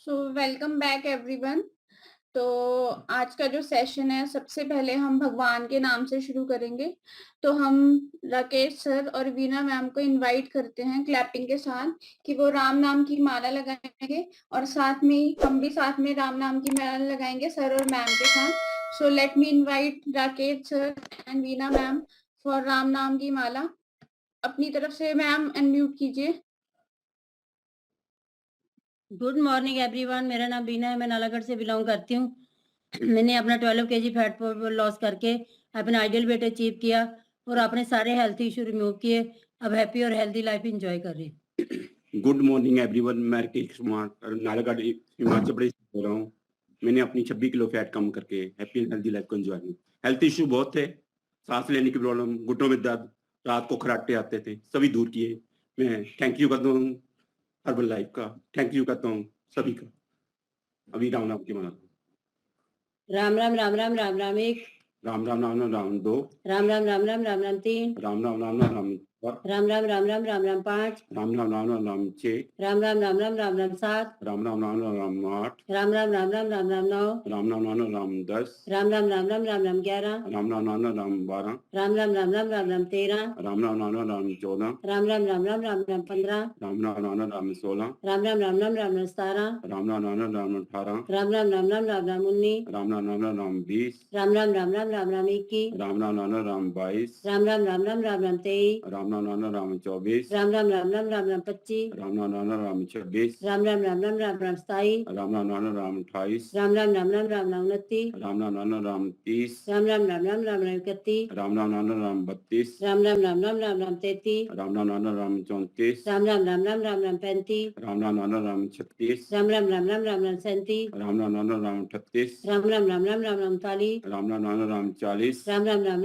So welcome back everyone. तो आज का जो सेशन है, सबसे पहले हम भगवान के नाम से शुरू करेंगे। तो हम राकेश सर और वीना मैम को इनवाइट करते हैं क्लैपिंग के साथ कि वो राम नाम की माला लगाएंगे, और साथ में हम भी साथ में राम नाम की माला लगाएंगे सर और मैम के साथ। So let me invite Rakesh sir and Veena ma'am for Ram नाम की माला। अपनी तरफ से मैम अनम्यूट कीजिए। Good morning everyone. मेरा नाम बीना है, मैं नालागढ़ से बिलोंग करती हूँ। मैंने अपना 12 kg फैट लॉस करके अपना आइडियल वेट अचीव किया और अपने सारे हेल्थ इशू रिमूव किए। अब हैप्पी और हेल्दी लाइफ एंजॉय कर रही हूँ। Good morning everyone. मैं राकेश कुमार नालागढ़ हिमाचल प्रदेश से बोल रहा हूँ। मैंने अपनी 26 किलो फैट कम करके हैप्पी एंड हेल्दी लाइफ को एंजॉय की। हेल्थ इशू बहुत थे, सांस लेने की प्रॉब्लम, घुटनों में दर्द, रात को खराटे आते थे, सभी दूर किए। मैं थैंक यू करता हूँ हर्बल लाइफ का, थैंक यू करता हूँ सभी का। अभी राम नाम की माला। राम राम राम राम राम राम एक, राम राम राम राम राम दो, राम राम राम राम राम राम तीन, राम राम राम राम राम राम राम राम राम राम राम पाँच, राम राम राम राम राम 6, राम राम राम राम राम राम सात, राम राम राम राम राम 8, राम राम राम राम राम राम नौ, राम राम राम राम 10, राम राम राम राम राम राम 11, राम राम राम राम 12, राम राम राम राम राम राम 13, राम राम राम राम 14, राम राम राम राम राम राम 15, राम राम राम राम 16, राम राम राम राम राम राम 17, राम राम राम राम 18, राम राम राम राम राम राम 19, राम राम राम राम 20, राम राम राम राम राम राम 21, राम राम राम राम 22, राम राम राम राम राम राम 23, राम राम राम राम 24, राम राम राम राम राम राम 25, राम राम राम राम 26, राम राम राम राम राम राम 27, राम राम राम राम 28, राम राम राम राम राम राम 29, राम राम राम राम 30, राम राम राम राम राम राम 31, राम राम राम राम 32, राम राम राम राम राम राम 33, राम राम राम राम 34, राम राम राम राम राम राम 35, राम राम राम राम 36, राम राम राम राम राम राम 37, राम राम राम राम 38, राम राम राम राम राम राम 39, राम राम राम राम 40, राम राम राम राम राम 41, राम राम राम राम 42, राम राम राम राम राम राम 43, राम राम राम राम 44, राम राम राम राम राम राम 45, राम राम राम राम 46, राम राम राम राम राम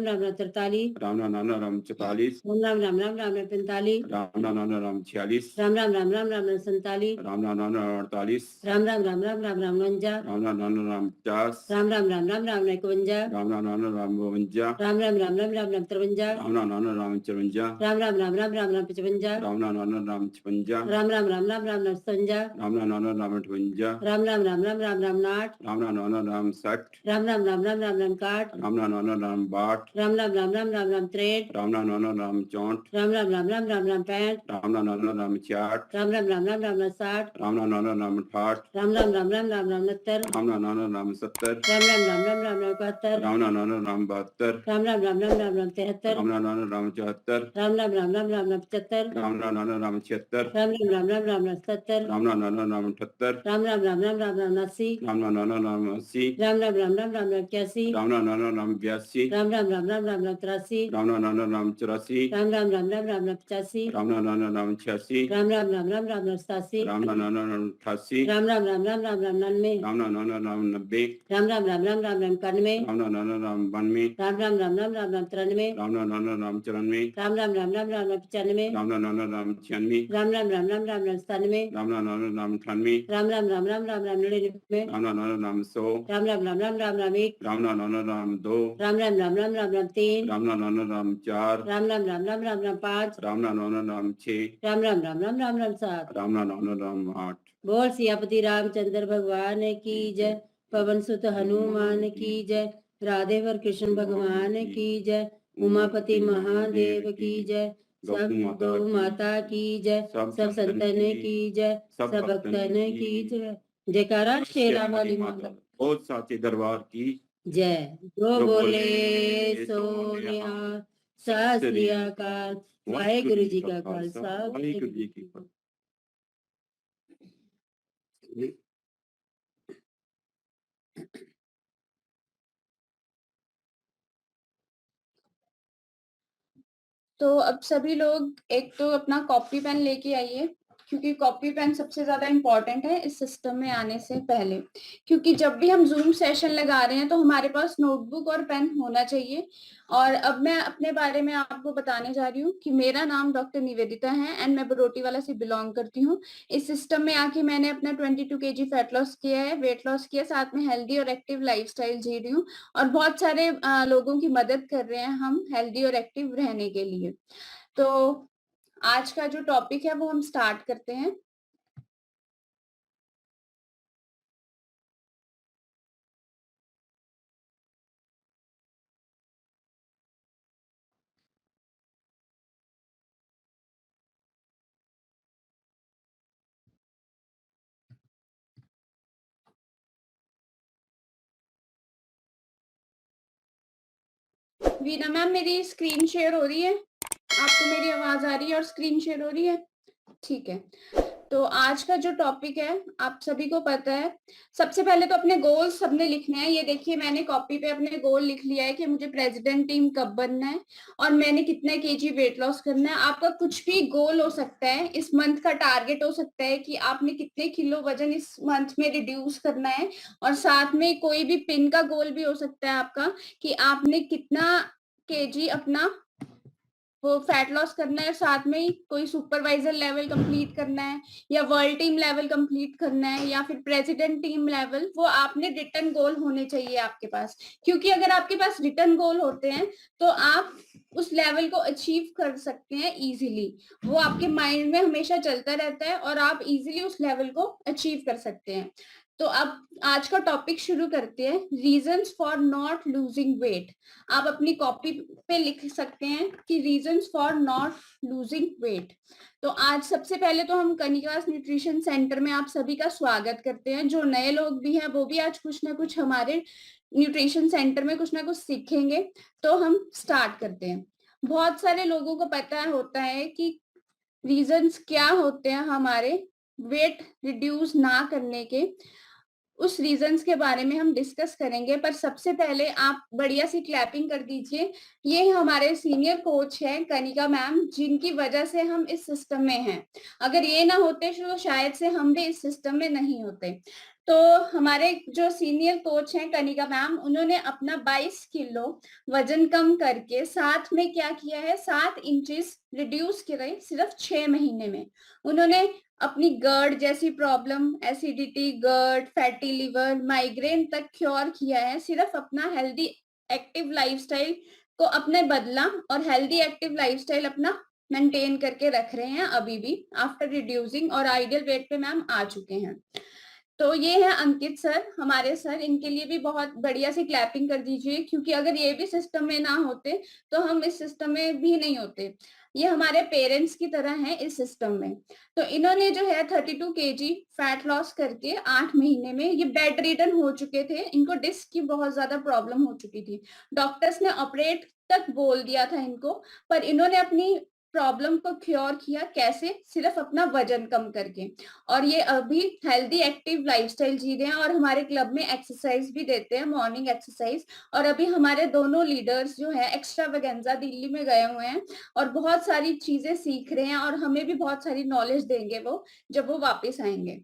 राम 47, राम राम राम राम 48, राम राम राम राम राम राम 49, राम राम राम राम 50, राम राम राम राम राम 51, राम राम राम राम 52, राम राम राम राम राम राम 53, राम राम राम राम 54, राम राम राम राम राम राम 55, राम राम राम राम 56, राम राम राम राम राम राम 57, राम राम राम राम 58, राम राम राम राम राम राम 59, राम राम राम राम 60, राम राम राम राम राम राम 61, राम राम राम राम 62, राम राम राम राम राम राम 63, राम राम राम राम 64, राम राम राम राम राम राम 65, राम राम राम राम 66, राम राम राम राम राम राम 60, राम राम राम राम 68, राम राम राम राम राम राम 69, राम राम राम राम 70, राम राम राम राम राम राम 71, राम राम राम राम 72, राम राम राम राम राम राम 73, राम राम राम राम 74, राम राम राम राम राम राम 75, राम राम राम राम 76, राम राम राम राम राम राम 77, राम राम राम राम 78, राम राम राम राम राम राम 80, राम राम राम राम 80, राम राम राम राम राम राम 81, राम राम राम राम 82, राम राम राम राम राम राम 83, राम राम राम राम 84, राम राम राम राम राम राम 85, राम राम राम राम 86, राम राम राम राम राम राम 87, राम राम राम राम 88, राम राम राम राम राम राम 99, राम राम राम राम 90, राम राम राम राम राम राम 91, राम राम राम राम 92, राम राम राम राम राम राम 93, राम राम राम राम 94, राम राम राम राम राम राम 95, राम राम राम राम 96, राम राम राम राम राम राम 97, राम राम राम राम 98, राम राम राम राम राम राम 99, राम राम राम राम 100, राम राम राम राम राम राम 1, राम राम राम राम 2, राम राम राम राम राम राम 3, राम राम राम राम 4, राम राम राम राम राम राम 5, राम राम राम राम 6, राम राम राम राम राम राम 7। राम राम राम राम 8। बोल सियापति रामचंद्र भगवान की जय, पवन सुत हनुमान की जय, राधेवर कृष्ण भगवान की जय, उमापति महादेव की जय, सब गौ माता की जय, सब संतन की जय, सब भक्तन की जय। जयकारा शेरा वाली माता बहुत साचे दरबार की जय। जो बोले सो निहाल, सत श्री अकाल, वाहेगुरु जी का खालसा, वाहेगुरु जी की फतेह। तो अब सभी लोग एक तो अपना कॉपी पेन लेके आइए, क्योंकि कॉपी पेन सबसे ज्यादा इम्पोर्टेंट है इस सिस्टम में आने से पहले। क्योंकि जब भी हम जूम सेशन लगा रहे हैं तो हमारे पास नोटबुक और पेन होना चाहिए। और अब मैं अपने बारे में आपको बताने जा रही हूँ कि मेरा नाम डॉक्टर निवेदिता है एंड मैं बरोटीवाला से बिलोंग करती हूँ। इस सिस्टम में आके मैंने अपना 22 kg फैट लॉस किया है, वेट लॉस किया, साथ में हेल्दी और एक्टिव लाइफस्टाइल जी रही हूँ। और बहुत सारे लोगों की मदद कर रहे हैं हम हेल्दी और एक्टिव रहने के लिए। तो आज का जो टॉपिक है वो हम स्टार्ट करते हैं। वीना मैम, मेरी स्क्रीन शेयर हो रही है? आपको मेरी आवाज आ रही है और स्क्रीन शेयर हो रही है? ठीक है। तो आज का जो टॉपिक है आप सभी को पता है। सबसे पहले तो अपने गोल सबने लिखने हैं। ये देखिए, मैंने कॉपी पे अपने गोल लिख लिया है कि मुझे प्रेसिडेंट टीम कब बनना है और मैंने कितने केजी वेट लॉस करना है। आपका कुछ भी गोल हो सकता है, इस मंथ का टारगेट हो सकता है कि आपने कितने किलो वजन इस मंथ में रिड्यूस करना है, और साथ में कोई भी पिन का गोल भी हो सकता है आपका कि आपने कितना केजी अपना वो फैट लॉस करना है, साथ में ही कोई सुपरवाइजर लेवल कंप्लीट करना है या वर्ल्ड टीम लेवल कंप्लीट करना है या फिर प्रेसिडेंट टीम लेवल। वो आपने रिटर्न गोल होने चाहिए आपके पास, क्योंकि अगर आपके पास रिटर्न गोल होते हैं तो आप उस लेवल को अचीव कर सकते हैं इजीली। वो आपके माइंड में हमेशा चलता रहता है और आप इजीली उस लेवल को अचीव कर सकते हैं। तो अब आज का टॉपिक शुरू करते हैं, reasons for not losing weight. आप अपनी कॉपी पे लिख सकते हैं कि reasons for not losing weight. तो आज सबसे पहले तो हम कनिकास न्यूट्रिशन सेंटर में आप सभी का स्वागत करते हैं। जो नए लोग भी हैं वो भी आज कुछ ना कुछ हमारे न्यूट्रिशन सेंटर में कुछ ना कुछ सीखेंगे। तो हम स्टार्ट करते हैं। बहुत सारे लोगों को पता होता है कि रीजंस क्या होते हैं हमारे वेट रिड्यूस ना करने के। उस रीजंस के बारे में हम डिस्कस करेंगे, पर सबसे पहले आप बढ़िया सी क्लैपिंग कर दीजिए। ये हमारे सीनियर कोच हैं कनिका मैम, जिनकी वजह से हम इस सिस्टम में हैं। अगर ये ना होते तो शायद से हम भी इस सिस्टम में नहीं होते। तो हमारे जो सीनियर कोच हैं कनिका मैम, उन्होंने अपना 22 किलो वजन कम करके साथ में क्या किया है, 7 इंचेस रिड्यूस करे सिर्फ 6 महीने में। उन्होंने अपनी गर्ड जैसी problem, acidity, GERD, fatty liver, migraine तक क्योर किया है, सिर्फ अपना हेल्दी एक्टिव लाइफस्टाइल को अपने बदला और हेल्दी एक्टिव लाइफस्टाइल अपना मेंटेन करके रख रहे हैं अभी भी आफ्टर रिड्यूसिंग, और आइडियल वेट पे मैम आ चुके हैं। तो ये है अंकित सर, हमारे सर। इनके लिए भी बहुत बढ़िया सी क्लैपिंग कर दीजिए, क्योंकि अगर ये भी सिस्टम में ना होते तो हम इस सिस्टम में भी नहीं होते। ये हमारे पेरेंट्स की तरह हैं इस सिस्टम में। तो इन्होंने जो है 32 केजी फैट लॉस करके 8 महीने में ये बेड रिडन हो चुके थे। इनको डिस्क की बहुत ज्यादा प्रॉब्लम हो चुकी थी। डॉक्टर्स ने ऑपरेट तक बोल दिया था इनको, पर इन्होंने अपनी प्रॉब्लम को क्योर किया कैसे, सिर्फ अपना वजन कम करके। और ये अभी हेल्दी एक्टिव लाइफस्टाइल जी रहे हैं और हमारे क्लब में एक्सरसाइज भी देते हैं, मॉर्निंग एक्सरसाइज। और अभी हमारे दोनों लीडर्स जो है एक्स्ट्रावेगेंजा दिल्ली में गए हुए हैं और बहुत सारी चीजें सीख रहे हैं, और हमें भी बहुत सारी नॉलेज देंगे वो जब वो वापस आएंगे।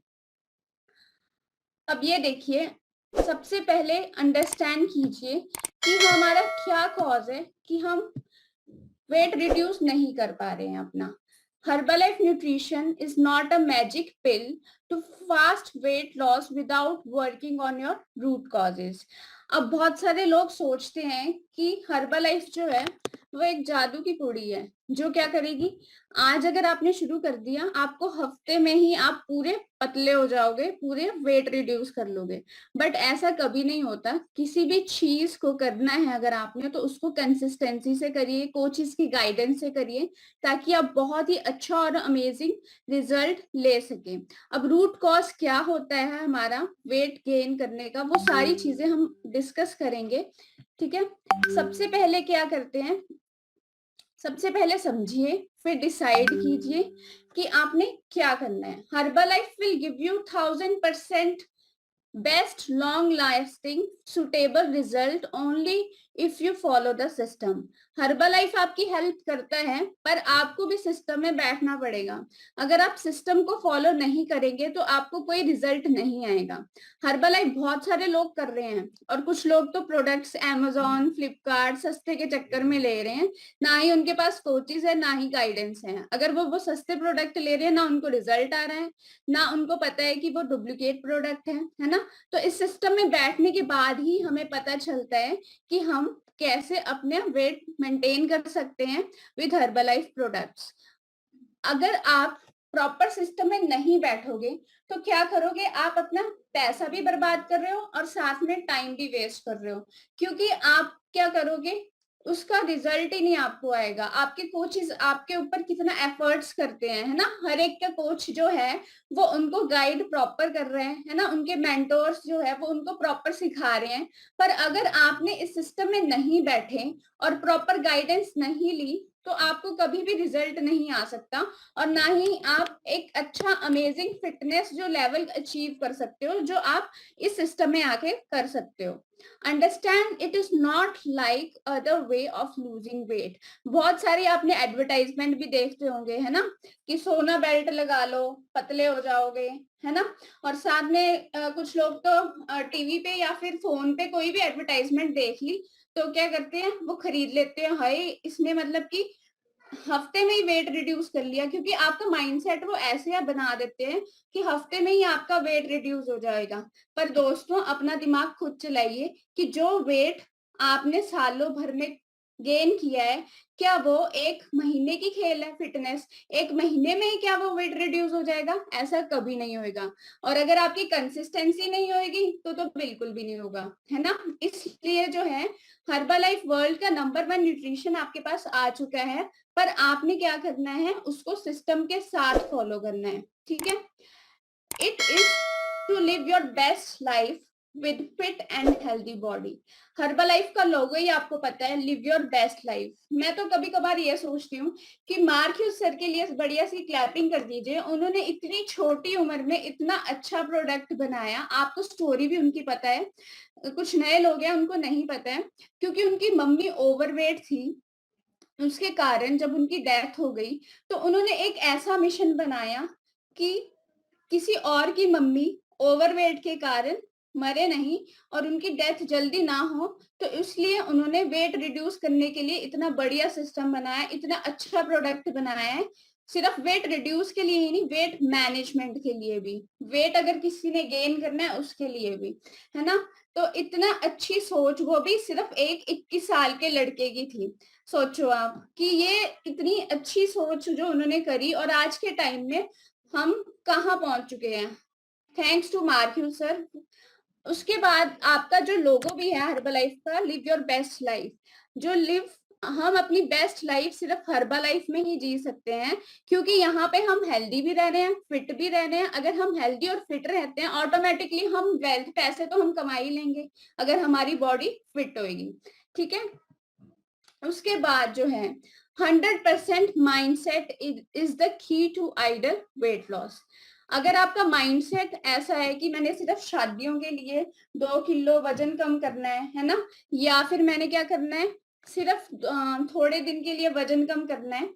अब ये देखिए, सबसे पहले अंडरस्टैंड कीजिए कि हमारा क्या कॉज है कि हम वेट रिड्यूस नहीं कर पा रहे हैं अपना। Herbalife nutrition is not a magic pill to fast weight loss without working on your root causes. अब बहुत सारे लोग सोचते हैं कि हर्बलाइफ जो है वो एक जादू की पुड़ी है जो क्या करेगी। आज अगर आपने शुरू कर दिया, आपको हफ्ते में ही आप पूरे पतले हो जाओगे, पूरे वेट रिड्यूस कर लोगे। बट ऐसा कभी नहीं होता। किसी भी चीज को करना है अगर आपने, तो उसको कंसिस्टेंसी से करिए, कोचेस की गाइडेंस से करिए, ताकि आप बहुत ही अच्छा और अमेजिंग रिजल्ट ले सके। अब रूट कॉज क्या होता है हमारा वेट गेन करने का, वो सारी चीजें हम डिस्कस करेंगे। ठीक है, सबसे पहले क्या करते हैं, सबसे पहले समझिए, फिर डिसाइड कीजिए कि आपने क्या करना है। Herbalife will give you 1000% best long lasting suitable result only if you follow the system. Herbalife आपकी हेल्प करता है, पर आपको भी सिस्टम में बैठना पड़ेगा। अगर आप सिस्टम को फॉलो नहीं करेंगे तो आपको कोई रिजल्ट नहीं आएगा। हर्बलाइफ बहुत सारे लोग कर रहे हैं, और कुछ लोग तो प्रोडक्ट्स Amazon, फ्लिपकार्ट सस्ते के चक्कर में ले रहे हैं। ना ही उनके पास कोचेस है, ना ही गाइडेंस है। अगर वो सस्ते प्रोडक्ट ले रहे हैं, ना उनको रिजल्ट आ रहा है, ना उनको पता है कि वो डुप्लीकेट प्रोडक्ट है ना। तो इस सिस्टम में बैठने के बाद ही हमें पता चलता है कि हम कैसे अपने वेट मेंटेन कर सकते हैं विद हर्बलाइफ प्रोडक्ट्स। अगर आप प्रॉपर सिस्टम में नहीं बैठोगे तो क्या करोगे, आप अपना पैसा भी बर्बाद कर रहे हो और साथ में टाइम भी वेस्ट कर रहे हो, क्योंकि आप क्या करोगे, उसका रिजल्ट ही नहीं आपको आएगा। आपके कोचेस आपके ऊपर कितना एफर्ट्स करते हैं, है ना, हर एक का कोच जो है वो उनको गाइड प्रॉपर कर रहे हैं, है ना, उनके मेंटोर्स जो है वो उनको प्रॉपर सिखा रहे हैं। पर अगर आपने इस सिस्टम में नहीं बैठे और प्रॉपर गाइडेंस नहीं ली तो आपको कभी भी रिजल्ट नहीं आ सकता, और ना ही आप एक अच्छा अमेजिंग फिटनेस जो लेवल अचीव कर सकते हो जो आप इस सिस्टम में आके कर सकते हो। Understand, it is not like other way of losing weight. बहुत सारी आपने एडवर्टाइजमेंट भी देखते होंगे, है ना, कि सोना बेल्ट लगा लो पतले हो जाओगे, है ना, और साथ में कुछ लोग तो टीवी पे या फिर फोन पे कोई भी एडवर्टाइजमेंट देख ली तो क्या करते हैं, वो खरीद लेते हैं, हाय इसने मतलब कि हफ्ते में ही वेट रिड्यूस कर लिया, क्योंकि आपका माइंडसेट वो ऐसे बना देते हैं कि हफ्ते में ही आपका वेट रिड्यूस हो जाएगा। पर दोस्तों अपना दिमाग खुद चलाइए कि जो वेट आपने सालों भर में गेन किया है, क्या वो एक महीने की खेल है फिटनेस, एक महीने में ही क्या वो वेट रिड्यूस हो जाएगा? ऐसा कभी नहीं होएगा। और अगर आपकी कंसिस्टेंसी नहीं होएगी तो बिल्कुल भी नहीं होगा, है ना। इसलिए जो है हर्बलाइफ वर्ल्ड का नंबर 1 न्यूट्रिशन आपके पास आ चुका है, पर आपने क्या करना है, उसको सिस्टम के साथ फॉलो करना है, ठीक है। It is to live your best life with fit and healthy body. Herbalife का लोगो ही आपको पता है, लिव योर बेस्ट लाइफ। मैं तो कभी कभार ये सोचती हूँ कि मार्क्यूस सर के लिए बढ़िया सी क्लैपिंग कर दीजिए, उन्होंने इतनी छोटी उम्र में इतना अच्छा प्रोडक्ट बनाया। आपको स्टोरी भी उनकी पता है, कुछ नए लोग हैं उनको नहीं पता है, क्योंकि उनकी मम्मी ओवरवेट थी, उसके कारण जब उनकी डेथ हो गई तो उन्होंने एक ऐसा मिशन बनाया कि किसी और की मम्मी ओवरवेट के कारण मरे नहीं और उनकी डेथ जल्दी ना हो, तो इसलिए उन्होंने वेट रिड्यूस करने के लिए इतना बढ़िया सिस्टम बनाया, इतना अच्छा प्रोडक्ट बनाया है। सिर्फ वेट रिड्यूस के लिए ही नहीं, वेट मैनेजमेंट के लिए भी, वेट अगर किसी ने गेन करना है उसके लिए भी, है ना। तो इतना अच्छी सोच, वो भी सिर्फ एक 21 साल के लड़के की थी। सोचो आप कि ये इतनी अच्छी सोच जो उन्होंने करी, और आज के टाइम में हम कहाँ पहुंच चुके हैं, थैंक्स टू मार्क्यूस सर। उसके बाद आपका जो लोगो भी है हर्बलाइफ का, लिव योर बेस्ट लाइफ, जो लिव, हम अपनी बेस्ट लाइफ सिर्फ हर्बलाइफ में ही जी सकते हैं, क्योंकि यहाँ पे हम हेल्दी भी रह रहे हैं, फिट भी रह रहे हैं। अगर हम हेल्दी और फिट रहते हैं ऑटोमेटिकली हम वेल्थ, पैसे तो हम कमा ही लेंगे अगर हमारी बॉडी फिट होएगी, ठीक है। उसके बाद जो है 100% mindset is the key to ideal weight loss. अगर आपका माइंडसेट ऐसा है कि मैंने सिर्फ शादियों के लिए 2 किलो वजन कम करना है ना, या फिर मैंने क्या करना है, सिर्फ थोड़े दिन के लिए वजन कम करना है,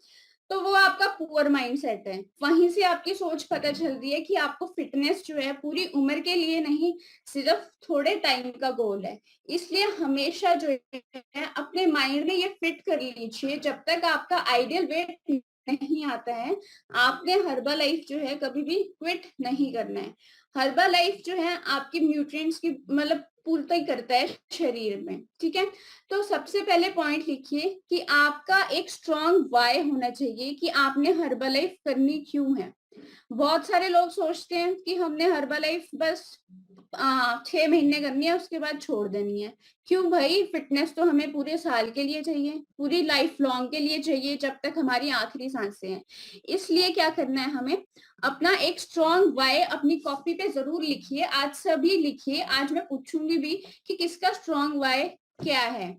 तो वो आपका पुअर माइंडसेट है। वहीं से आपकी सोच पता चल रही है कि आपको फिटनेस जो है पूरी उम्र के लिए नहीं, सिर्फ थोड़े टाइम का गोल है। इसलिए हमेशा जो है अपने माइंड में ये फिट कर लीजिए, जब तक आपका आइडियल वेट नहीं आता है आपने हर्बल लाइफ जो है कभी भी क्विट नहीं करना है। हर्बल लाइफ जो है आपकी न्यूट्रिएंट्स की मतलब पूर्ति करता है शरीर में, ठीक है। तो सबसे पहले पॉइंट लिखिए कि आपका एक स्ट्रॉन्ग वाई होना चाहिए कि आपने हर्बल लाइफ करनी क्यों है। बहुत सारे लोग सोचते हैं कि हमने हर्बल लाइफ बस 6 महीने करनी है उसके बाद छोड़ देनी है। क्यों भाई, फिटनेस तो हमें पूरे साल के लिए चाहिए, पूरी लाइफ लॉन्ग के लिए चाहिए, जब तक हमारी आखिरी सांसें हैं। इसलिए क्या करना है हमें, अपना एक स्ट्रॉन्ग वाई अपनी कॉपी पे जरूर लिखिए, आज सभी लिखिए, आज मैं पूछूंगी भी कि किसका स्ट्रॉन्ग वाई क्या है,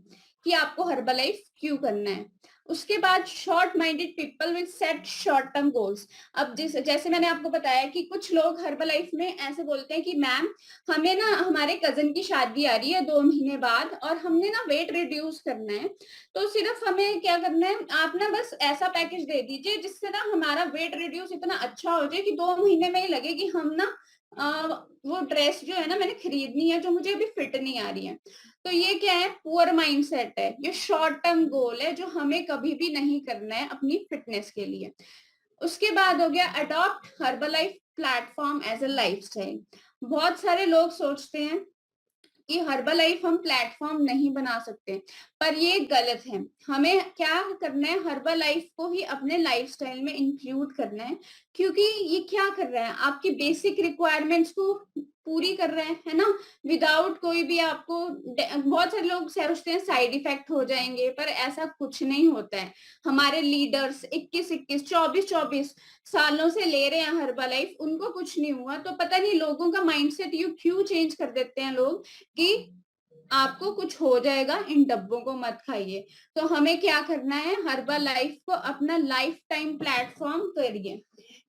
कि आपको हर्बल लाइफ क्यों करना है। उसके बाद short minded people will set short term goals. अब जैसे मैंने आपको बताया कि कुछ लोग हर्बल लाइफ में ऐसे बोलते हैं कि मैम हमें ना हमारे कजन की शादी आ रही है 2 महीने बाद और हमने ना वेट रिड्यूस करना है, तो सिर्फ हमें क्या करना है, आप ना बस ऐसा पैकेज दे दीजिए जिससे ना हमारा वेट रिड्यूस इतना अच्छा हो जाए कि 2 महीने में ही लगे कि हम ना वो ड्रेस जो है ना मैंने खरीदनी है जो मुझे अभी फिट नहीं आ रही है। तो ये क्या है, पुअर माइंडसेट है, ये शॉर्ट टर्म गोल है जो हमें कभी भी नहीं करना है अपनी फिटनेस के लिए। उसके बाद हो गया adopt Herbalife platform as a lifestyle. बहुत सारे लोग सोचते हैं कि हर्बल लाइफ हम प्लेटफॉर्म नहीं बना सकते, पर ये गलत है। हमें क्या करना है, हर्बल लाइफ को ही अपने लाइफस्टाइल में इंक्लूड करना है, क्योंकि ये क्या कर रहा है, आपकी बेसिक रिक्वायरमेंट्स को पूरी कर रहे हैं, है ना, विदाउट कोई भी आपको। बहुत सारे लोग सोचते हैं साइड इफेक्ट हो जाएंगे, पर ऐसा कुछ नहीं होता है। हमारे लीडर्स 21-21, 24-24 सालों से ले रहे हैं हर्बल लाइफ, उनको कुछ नहीं हुआ। तो पता नहीं लोगों का माइंडसेट यू क्यों चेंज कर देते हैं लोग कि आपको कुछ हो जाएगा, इन डब्बों को मत खाइए। तो हमें क्या करना है, हर्बल लाइफ को अपना लाइफ टाइम प्लेटफॉर्म करिए,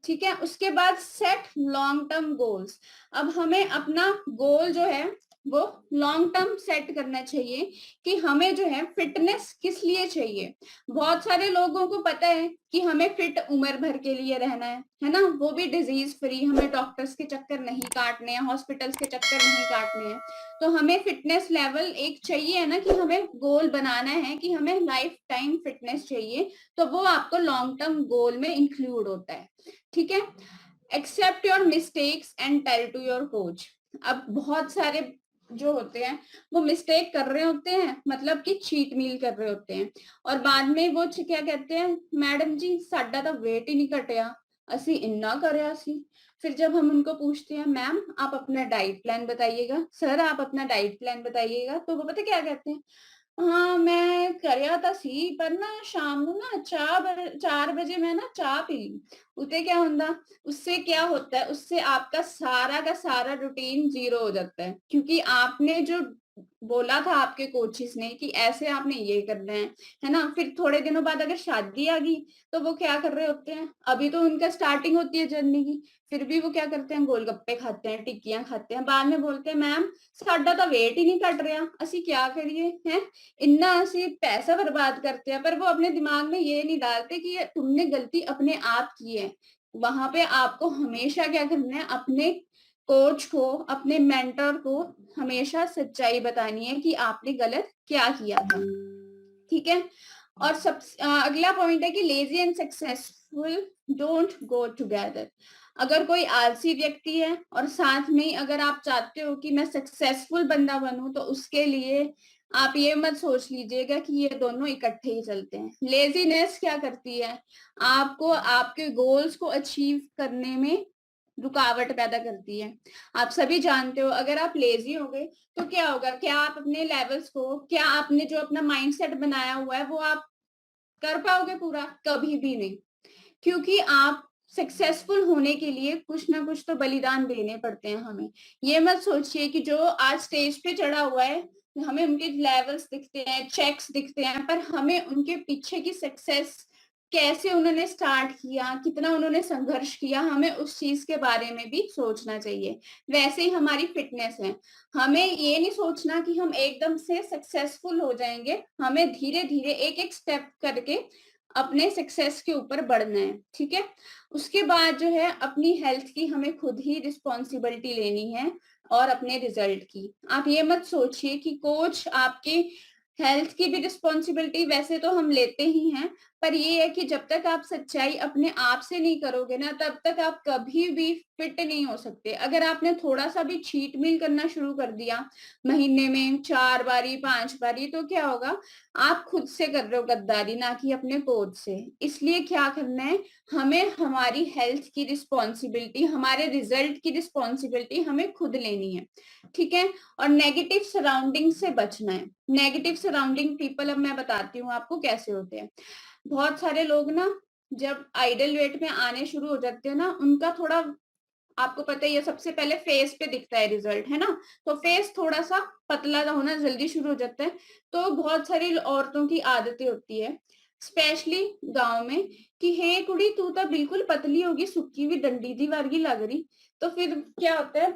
ठीक है। उसके बाद सेट लॉन्ग टर्म गोल्स। अब हमें अपना गोल जो है वो लॉन्ग टर्म सेट करना चाहिए कि हमें जो है फिटनेस किस लिए चाहिए। बहुत सारे लोगों को पता है कि हमें फिट उम्र भर के लिए रहना है ना, वो भी डिजीज फ्री, हमें डॉक्टर्स के चक्कर नहीं काटने हैं, हॉस्पिटल्स के चक्कर नहीं काटने हैं। तो हमें फिटनेस लेवल एक चाहिए है ना, कि हमें गोल बनाना है कि हमें लाइफ टाइम फिटनेस चाहिए, तो वो आपको लॉन्ग टर्म गोल में इंक्लूड होता है, ठीक है। Accept your mistakes and tell to your coach. अब बहुत सारे जो होते हैं वो मिस्टेक कर रहे होते हैं, मतलब कि चीट मील कर रहे होते हैं, और बाद में वो क्या कहते हैं, मैडम जी साडा तो वेट ही नहीं घटिया, असी इन्ना करया सी। फिर जब हम उनको पूछते हैं मैम आप अपना डाइट प्लान बताइएगा, सर आप अपना डाइट प्लान बताइएगा, तो वो पता क्या कहते हैं, हाँ मैं करया था सी, पर ना शाम को ना 4 बजे मैं ना चाह पी ली। उते क्या होता, उससे क्या होता है, उससे आपका सारा का सारा रूटीन जीरो हो जाता है, क्योंकि आपने जो बोला था आपके कोचिस ने कि ऐसे आपने ये करना है ना। फिर थोड़े दिनों बाद अगर शादी आ गई तो वो क्या कर रहे होते हैं, अभी तो उनका स्टार्टिंग होती है जर्नी की, फिर भी वो क्या करते हैं, गोलगप्पे खाते हैं, टिक्कियां खाते हैं, बाद में बोलते हैं मैम साडा तो वेट ही नहीं घट रहा, असी क्या करिए हैं, इन्ना असी पैसा बर्बाद करते हैं, पर वो अपने दिमाग में ये नहीं डालते कि ये तुमने गलती अपने आप की है। वहां पे आपको हमेशा क्या करना है, अपने कोच को, अपने मेंटर को हमेशा सच्चाई बतानी है कि आपने गलत क्या किया था, ठीक है। और अगला पॉइंट है कि lazy and successful don't go together. अगर कोई आलसी व्यक्ति है और साथ में अगर आप चाहते हो कि मैं सक्सेसफुल बंदा बनूं, तो उसके लिए आप ये मत सोच लीजिएगा कि ये दोनों इकट्ठे ही चलते हैं। लेजीनेस क्या करती है, आपको आपके गोल्स को अचीव करने में रुकावट पैदा करती है। आप सभी जानते हो अगर आप लेजी हो गए तो क्या होगा, क्या आप अपने लेवल्स को, क्या आपने जो अपना माइंडसेट बनाया हुआ है वो आप कर पाओगे पूरा, कभी भी नहीं। क्योंकि आप सक्सेसफुल होने के लिए कुछ ना कुछ तो बलिदान देने पड़ते हैं हमें। ये मत सोचिए कि जो आज स्टेज पे चढ़ा हुआ है हमें उनके लेवल्स दिखते हैं, चेक्स दिखते हैं, पर हमें उनके पीछे की सक्सेस, कैसे उन्होंने स्टार्ट किया, कितना उन्होंने संघर्ष किया, हमें उस चीज के बारे में भी सोचना चाहिए। वैसे ही हमारी फिटनेस है, हमें ये नहीं सोचना कि हम एकदम से सक्सेसफुल हो जाएंगे, हमें धीरे धीरे एक एक स्टेप करके अपने सक्सेस के ऊपर बढ़ना है, ठीक है। उसके बाद जो है अपनी हेल्थ की हमें खुद ही रिस्पॉन्सिबिलिटी लेनी है, और अपने रिजल्ट की। आप ये मत सोचिए कि कोच आपके हेल्थ की भी रिस्पॉन्सिबिलिटी वैसे तो हम लेते ही हैं, पर ये है कि जब तक आप सच्चाई अपने आप से नहीं करोगे ना, तब तक आप कभी भी फिट नहीं हो सकते। अगर आपने थोड़ा सा भी चीट मील करना शुरू कर दिया महीने में 4 बारी 5 बारी, तो क्या होगा, आप खुद से कर रहे हो गद्दारी, ना कि अपने कोच से। इसलिए क्या करना है, हमें हमारी हेल्थ की रिस्पॉन्सिबिलिटी, हमारे रिजल्ट की रिस्पॉन्सिबिलिटी हमें खुद लेनी है, ठीक है। और नेगेटिव सराउंडिंग से बचना है। नेगेटिव सराउंडिंग पीपल, अब मैं बताती हूँ आपको कैसे होते हैं। बहुत सारे लोग ना जब आइडल वेट में आने शुरू हो जाते हैं ना, उनका थोड़ा, आपको पता ही है, सबसे पहले फेस पे दिखता है रिजल्ट, है ना। तो फेस थोड़ा सा पतला होना जल्दी शुरू हो जाता है। तो बहुत सारी औरतों की आदतें होती है, स्पेशली गांव में, कि हे कुड़ी तू तो बिल्कुल पतली होगी, सुक्की हुई डंडी दी वर्गी लग रही। तो फिर क्या होता है,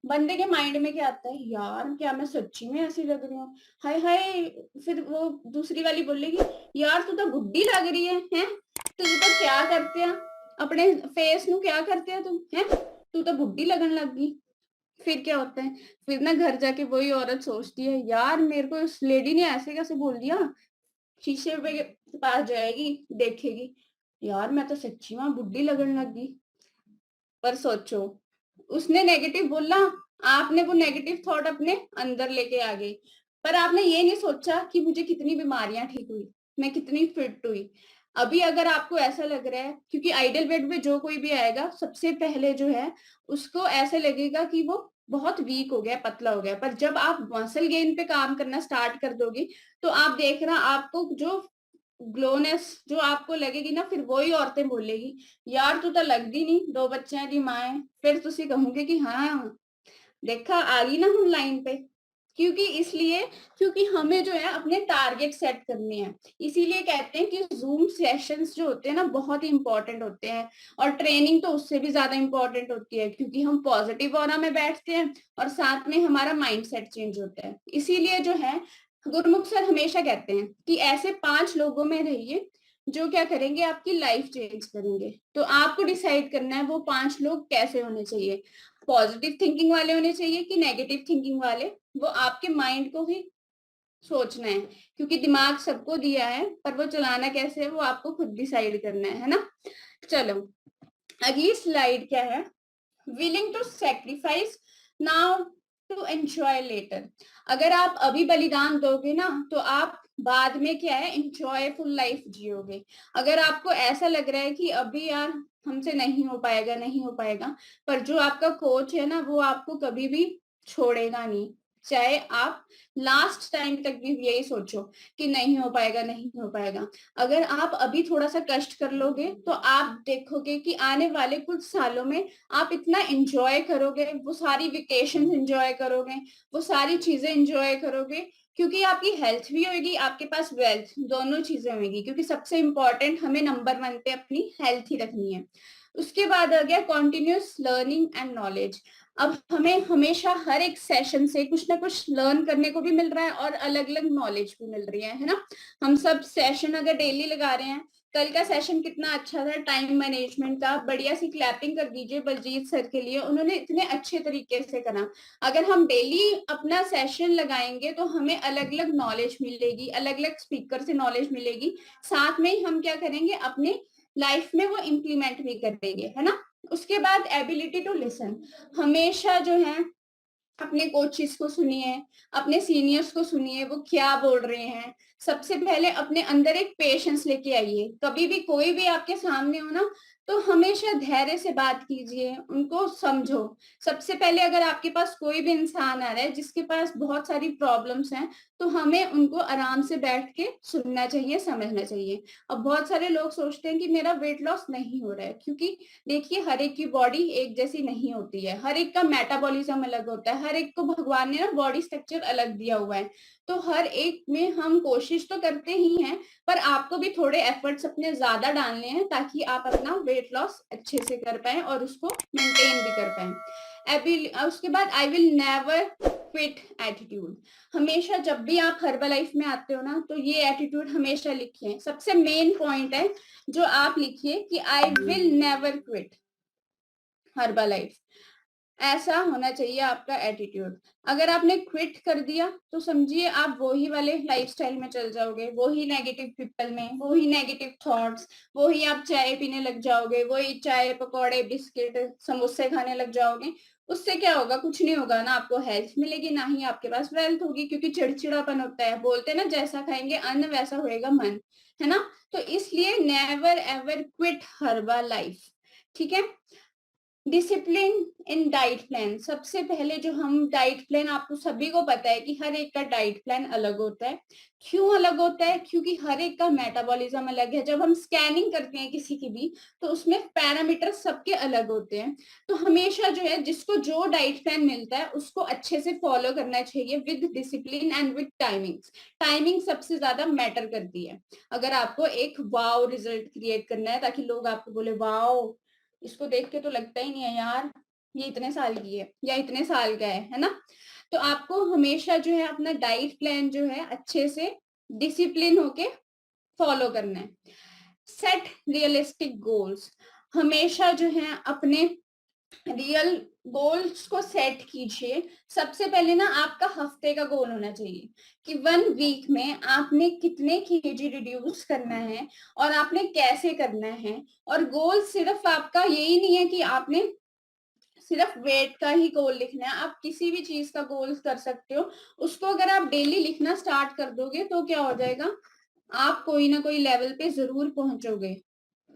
बंदे के माइंड में क्या आता है, यार क्या मैं सच्ची में ऐसी लग रही हूँ, हाय हाय। फिर वो दूसरी वाली बोलेगी, यार तू तो बुढ़ी लग रही है, हैं तू तो क्या करते हैं अपने फेस नु, क्या करते हैं तुम, हैं तू तो बुढ़ी लगन लग गई। फिर क्या होता है, फिर ना घर जाके वही औरत सोचती है, यार मेरे को इस लेडी ने ऐसे कैसे बोल दिया। शीशे पे पास जाएगी, देखेगी, यार मैं तो सच्ची में बुढ़ी लगन लग गई। पर सोचो, उसने नेगेटिव बोला, आपने वो नेगेटिव थॉट अपने अंदर लेके आ गए, पर आपने ये नहीं सोचा कि मुझे कितनी बीमारियां ठीक हुई, मैं कितनी फिट हुई। अभी अगर आपको ऐसा लग रहा है, क्योंकि आइडल बेड में जो कोई भी आएगा सबसे पहले जो है उसको ऐसे लगेगा कि वो बहुत वीक हो गया, पतला हो गया, पर जब आप मसल गेन पे काम करना स्टार्ट कर दोगे तो आप देखना आपको जो ग्लोनेस जो आपको लगेगी ना, फिर वही औरतें बोलेगी यार तू तो लगदी नहीं, 2 बच्चों की मां है। फिर तुसी कहोगे कि हाँ देखा आ गई ना हम लाइन पे। क्योंकि इसलिए क्योंकि हमें जो है अपने टारगेट सेट करने हैं, इसीलिए कहते हैं कि जूम सेशंस जो होते हैं ना बहुत ही इंपॉर्टेंट होते हैं, और ट्रेनिंग तो उससे भी ज्यादा इंपॉर्टेंट होती है, क्योंकि हम पॉजिटिव ऑरा में बैठते हैं और साथ में हमारा माइंडसेट चेंज होता है। इसीलिए जो है गुरमुख सर हमेशा कहते हैं कि ऐसे 5 लोगों में रहिए जो क्या करेंगे, आपकी लाइफ चेंज करेंगे। तो आपको डिसाइड करना है वो 5 लोग कैसे होने चाहिए, पॉजिटिव थिंकिंग वाले होने चाहिए कि नेगेटिव थिंकिंग वाले, वो आपके माइंड को ही सोचना है, क्योंकि दिमाग सबको दिया है पर वो चलाना कैसे है वो आपको खुद डिसाइड करना है ना। चलो अगली स्लाइड क्या है, willing to sacrifice now to enjoy later. अगर आप अभी बलिदान दोगे ना तो आप बाद में क्या है इंजॉयफुल लाइफ जियोगे। अगर आपको ऐसा लग रहा है कि अभी यार हमसे नहीं हो पाएगा नहीं हो पाएगा, पर जो आपका कोच है ना वो आपको कभी भी छोड़ेगा नहीं, चाहे आप लास्ट टाइम तक भी यही सोचो कि नहीं हो पाएगा नहीं हो पाएगा। अगर आप अभी थोड़ा सा कष्ट कर लोगे तो आप देखोगे कि आने वाले कुछ सालों में आप इतना एंजॉय करोगे, वो सारी वेकेशन एंजॉय करोगे, वो सारी चीजें एंजॉय करोगे, क्योंकि आपकी हेल्थ भी होगी, आपके पास वेल्थ, दोनों चीजें होगी, क्योंकि सबसे इंपॉर्टेंट हमें नंबर 1 पे अपनी हेल्थ ही रखनी है। उसके बाद आ गया कॉन्टिन्यूस लर्निंग एंड नॉलेज। अब हमें हमेशा हर एक सेशन से कुछ ना कुछ लर्न करने को भी मिल रहा है और अलग अलग नॉलेज भी मिल रही है ना। हम सब सेशन अगर डेली लगा रहे हैं, कल का सेशन कितना अच्छा था टाइम मैनेजमेंट का, बढ़िया सी क्लैपिंग कर दीजिए बलजीत सर के लिए, उन्होंने इतने अच्छे तरीके से करा। अगर हम डेली अपना सेशन लगाएंगे तो हमें अलग अलग नॉलेज मिलेगी, अलग अलग स्पीकर से नॉलेज मिलेगी, साथ में ही हम क्या करेंगे अपने लाइफ में वो इम्प्लीमेंट भी करेंगे, है ना। उसके बाद एबिलिटी टू लिसन, हमेशा जो है अपने कोचेस को सुनिए, अपने सीनियर्स को सुनिए वो क्या बोल रहे हैं। सबसे पहले अपने अंदर एक पेशेंस लेके आइए, कभी भी कोई भी आपके सामने हो ना तो हमेशा धैर्य से बात कीजिए, उनको समझो। सबसे पहले अगर आपके पास कोई भी इंसान आ रहा है जिसके पास बहुत सारी प्रॉब्लम्स हैं तो हमें उनको आराम से बैठ के सुनना चाहिए, समझना चाहिए। अब बहुत सारे लोग सोचते हैं कि मेरा वेट लॉस नहीं हो रहा है, क्योंकि देखिए हर एक की बॉडी एक जैसी नहीं होती है, हर एक का मेटाबॉलिज्म अलग होता है, हर एक को भगवान ने ना बॉडी स्ट्रक्चर अलग दिया हुआ है। तो हर एक में हम कोशिश तो करते ही हैं, पर आपको भी थोड़े एफर्ट्स अपने ज्यादा डालने हैं ताकि आप अपना वेट लॉस अच्छे से कर पाए और उसको मेंटेन भी कर पाए। उसके बाद I will never quit attitude, हमेशा जब भी आप हर्बल लाइफ में आते हो ना तो ये एटीट्यूड हमेशा लिखिए, सबसे मेन पॉइंट है जो आप लिखिए कि I will never quit herbal life, ऐसा होना चाहिए आपका एटीट्यूड। अगर आपने क्विट कर दिया तो समझिए आप वही वाले लाइफस्टाइल में चल जाओगे, वही नेगेटिव पीपल में, वही नेगेटिव थॉट्स, वही आप चाय पीने लग जाओगे, वही चाय पकौड़े बिस्किट समोसे खाने लग जाओगे। उससे क्या होगा, कुछ नहीं होगा ना, आपको हेल्थ मिलेगी ना ही आपके पास वेल्थ होगी, क्योंकि चिड़चिड़ापन होता है, बोलते हैं ना जैसा खाएंगे अन्न वैसा होएगा मन, है ना। तो इसलिए never ever quit herbal life, ठीक है। डिसिप्लिन इन डाइट प्लान, सबसे पहले जो हम डाइट प्लान, आपको सभी को पता है कि हर एक का डाइट प्लान अलग होता है। क्यों अलग होता है, क्योंकि हर एक का मेटाबॉलिज्म अलग है। जब हम स्कैनिंग करते हैं किसी की भी तो उसमें पैरामीटर सबके अलग होते हैं। तो हमेशा जो है जिसको जो डाइट प्लान मिलता है उसको अच्छे से फॉलो करना चाहिए with discipline and with timings. Timing सबसे ज्यादा मैटर करती है। अगर आपको एक वाव रिजल्ट क्रिएट करना है ताकि लोग आपको बोले वाव, इसको देख के तो लगता ही नहीं है यार ये इतने साल की है या इतने साल का है ना। तो आपको हमेशा जो है अपना डाइट प्लान जो है अच्छे से डिसिप्लिन होके फॉलो करना है। सेट रियलिस्टिक गोल्स, हमेशा जो है अपने रियल गोल्स को सेट कीजिए। सबसे पहले ना आपका हफ्ते का गोल होना चाहिए कि 1 वीक में आपने कितने केजी रिड्यूस करना है और आपने कैसे करना है। और गोल सिर्फ आपका यही नहीं है कि आपने सिर्फ वेट का ही गोल लिखना है, आप किसी भी चीज का गोल कर सकते हो। उसको अगर आप डेली लिखना स्टार्ट कर दोगे तो क्या हो जाएगा, आप कोई ना कोई लेवल पे जरूर पहुंचोगे।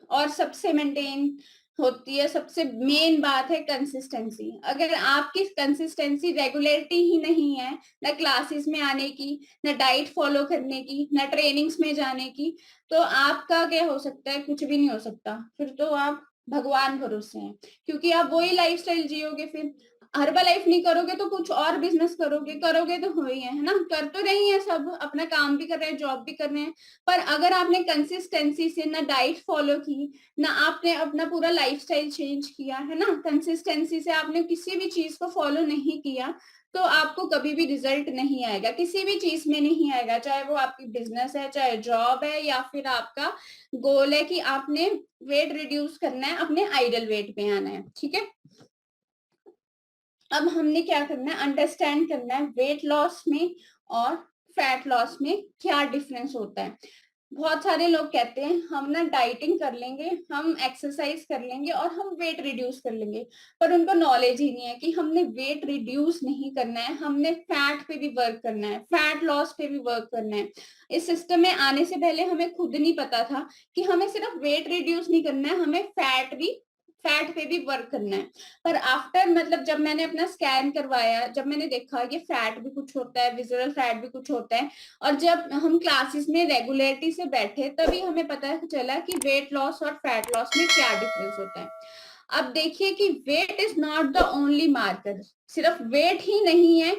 और सबसे मेंटेन होती है, सबसे मेन बात है कंसिस्टेंसी। अगर आपकी कंसिस्टेंसी, रेगुलरिटी ही नहीं है, ना क्लासेस में आने की, ना डाइट फॉलो करने की, ना ट्रेनिंग्स में जाने की, तो आपका क्या हो सकता है, कुछ भी नहीं हो सकता। फिर तो आप भगवान भरोसे हैं, क्योंकि आप वही लाइफस्टाइल जियोगे। फिर हर्बल लाइफ नहीं करोगे तो कुछ और बिजनेस करोगे, करोगे तो हो ही है ना, कर तो रही है सब, अपना काम भी कर रहे हैं, जॉब भी कर रहे हैं। पर अगर आपने कंसिस्टेंसी से ना डाइट फॉलो की, ना आपने अपना पूरा लाइफस्टाइल चेंज किया है ना, कंसिस्टेंसी से आपने किसी भी चीज को फॉलो नहीं किया, तो आपको कभी भी रिजल्ट नहीं आएगा, किसी भी चीज में नहीं आएगा। चाहे वो आपकी बिजनेस है, चाहे जॉब है, या फिर आपका गोल है कि आपने वेट रिड्यूस करना है, अपने आइडल वेट पे आना है। ठीक है, अब हमने क्या करना है, अंडरस्टैंड करना है वेट लॉस में और फैट लॉस में क्या डिफरेंस होता है। बहुत सारे लोग कहते हैं हम ना डाइटिंग कर लेंगे, हम एक्सरसाइज कर लेंगे और हम वेट रिड्यूस कर लेंगे, पर उनको नॉलेज ही नहीं है कि हमने वेट रिड्यूस नहीं करना है, हमने फैट पे भी वर्क करना है, फैट लॉस पे भी वर्क करना है। इस सिस्टम में आने से पहले हमें खुद नहीं पता था कि हमें सिर्फ वेट रिड्यूस नहीं करना है, हमें फैट पे भी वर्क करना है। पर आफ्टर, मतलब जब मैंने अपना स्कैन करवाया, जब मैंने देखा कि फैट भी कुछ होता है, विजुअल फैट भी कुछ होता है, और जब हम क्लासेस में रेगुलरिटी से बैठे, तभी हमें पता चला कि वेट लॉस और फैट लॉस में क्या डिफरेंस होता है। अब देखिए कि weight is not the only marker, सिर्फ वेट ही नहीं है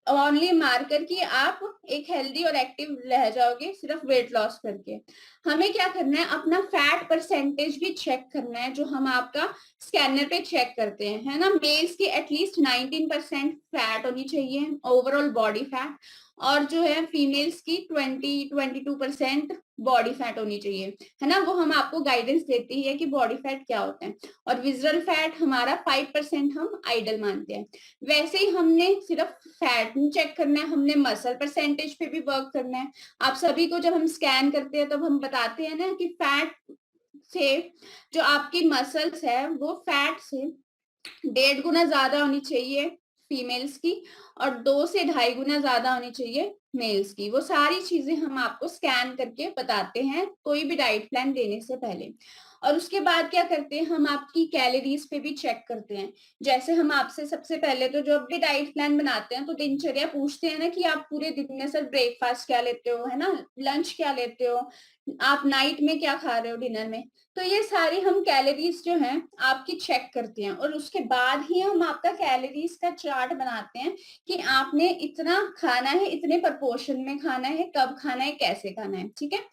ओनली मार्कर की आप एक हेल्दी और एक्टिव रह जाओगे सिर्फ वेट लॉस करके। हमें क्या करना है, अपना फैट परसेंटेज भी चेक करना है, जो हम आपका स्कैनर पे चेक करते हैं, है ना। मेल्स की एटलीस्ट 19% फैट होनी चाहिए, ओवरऑल बॉडी फैट, और जो है फीमेल्स की 22% बॉडी फैट होनी चाहिए, है ना। वो हम आपको गाइडेंस देती है कि बॉडी फैट क्या होता है, और विजुअल फैट हमारा 5% हम आइडल मानते हैं। वैसे ही हमने सिर्फ फैट नहीं चेक करना है, हमने मसल परसेंटेज पे भी वर्क करना है। आप सभी को जब हम स्कैन करते हैं तब हम बताते हैं ना कि फैट से जो आपकी मसल्स है वो फैट से 1.5 गुना ज्यादा होनी चाहिए फीमेल्स की, और 2 से 2.5 गुना ज्यादा होनी चाहिए मेल्स की। वो सारी चीजें हम आपको स्कैन करके बताते हैं कोई भी डाइट प्लान देने से पहले। और उसके बाद क्या करते हैं, हम आपकी कैलोरीज पे भी चेक करते हैं। जैसे हम आपसे सबसे पहले तो जब भी डाइट प्लान बनाते हैं तो दिनचर्या पूछते हैं ना कि आप पूरे दिन में सर ब्रेकफास्ट क्या लेते हो, है ना, लंच क्या लेते हो, आप नाइट में क्या खा रहे हो डिनर में। तो ये सारी हम कैलोरीज जो हैं आपकी चेक करते हैं, और उसके बाद ही हम आपका कैलोरीज का चार्ट बनाते हैं कि आपने इतना खाना है, इतने प्रपोर्शन में खाना है, कब खाना है, कैसे खाना है। ठीक है,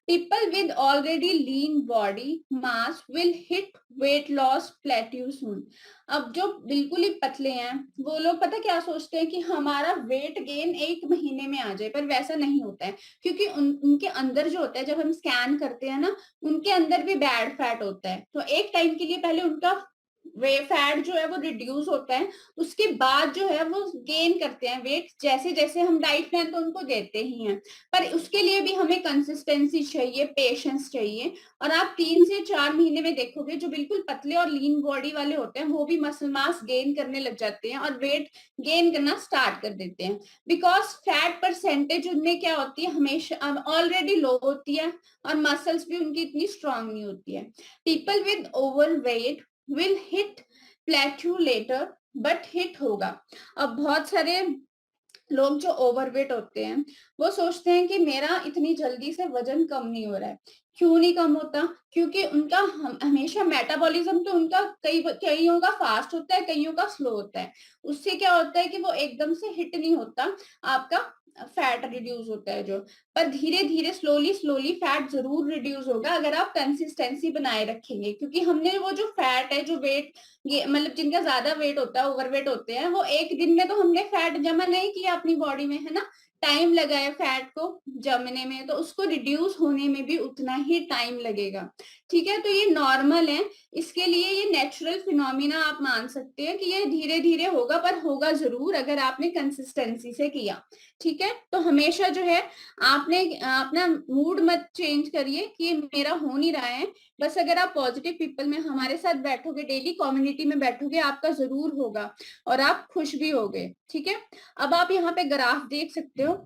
people with already lean body mass will hit weight loss plateau soon। अब जो बिल्कुल ही पतले हैं वो लोग पता क्या सोचते हैं कि हमारा वेट गेन 1 महीने में आ जाए, पर वैसा नहीं होता है, क्योंकि उनके अंदर जो होता है, जब हम स्कैन करते हैं ना, उनके अंदर भी बैड फैट होता है। तो एक टाइम के लिए पहले उनका वे फैट जो है वो रिड्यूस होता है, उसके बाद जो है वो गेन करते हैं वेट, जैसे जैसे हम डाइट प्लान तो उनको देते ही हैं। पर उसके लिए भी हमें कंसिस्टेंसी चाहिए, पेशेंस चाहिए। और आप 3 से 4 महीने में देखोगे जो बिल्कुल पतले और लीन बॉडी वाले होते हैं वो भी मसल मास गेन करने लग जाते हैं और वेट गेन करना स्टार्ट कर देते हैं, बिकॉज फैट परसेंटेज उनमें क्या होती है, हमेशा ऑलरेडी लो होती है, और मसल्स भी उनकी इतनी स्ट्रांग नहीं होती है। People with over weight will hit plateau later, but hit होगा। अब बहुत सारे लोग जो ओवरवेट होते हैं वो सोचते हैं कि मेरा इतनी जल्दी से वजन कम नहीं हो रहा है। क्यों नहीं कम होता, क्योंकि उनका हमेशा मेटाबॉलिज्म तो उनका कईयों का फास्ट होता है, कईयों का स्लो होता है। उससे क्या होता है कि वो एकदम से हिट नहीं होता, आपका फैट रिड्यूस होता है जो, पर धीरे धीरे स्लोली स्लोली फैट जरूर रिड्यूस होगा अगर आप कंसिस्टेंसी बनाए रखेंगे। क्योंकि हमने वो जो फैट है, जो वेट, ये मतलब जिनका ज्यादा वेट होता है, ओवरवेट होते हैं, वो एक दिन में तो हमने फैट जमा नहीं किया अपनी बॉडी में, है ना। टाइम लगा है फैट को जमने में, तो उसको रिड्यूस होने में भी उतना ही टाइम लगेगा। ठीक है, तो ये नॉर्मल है, इसके लिए ये नेचुरल फिनोमिना आप मान सकते हैं कि ये धीरे धीरे होगा, पर होगा जरूर अगर आपने कंसिस्टेंसी से किया। ठीक है, तो हमेशा जो है आपने अपना मूड मत चेंज करिए कि मेरा हो नहीं रहा है, बस अगर आप पॉजिटिव पीपल में हमारे साथ बैठोगे, डेली कम्युनिटी में बैठोगे, आपका जरूर होगा और आप खुश भी होगे। ठीक है, अब आप यहाँ पे ग्राफ देख सकते हो,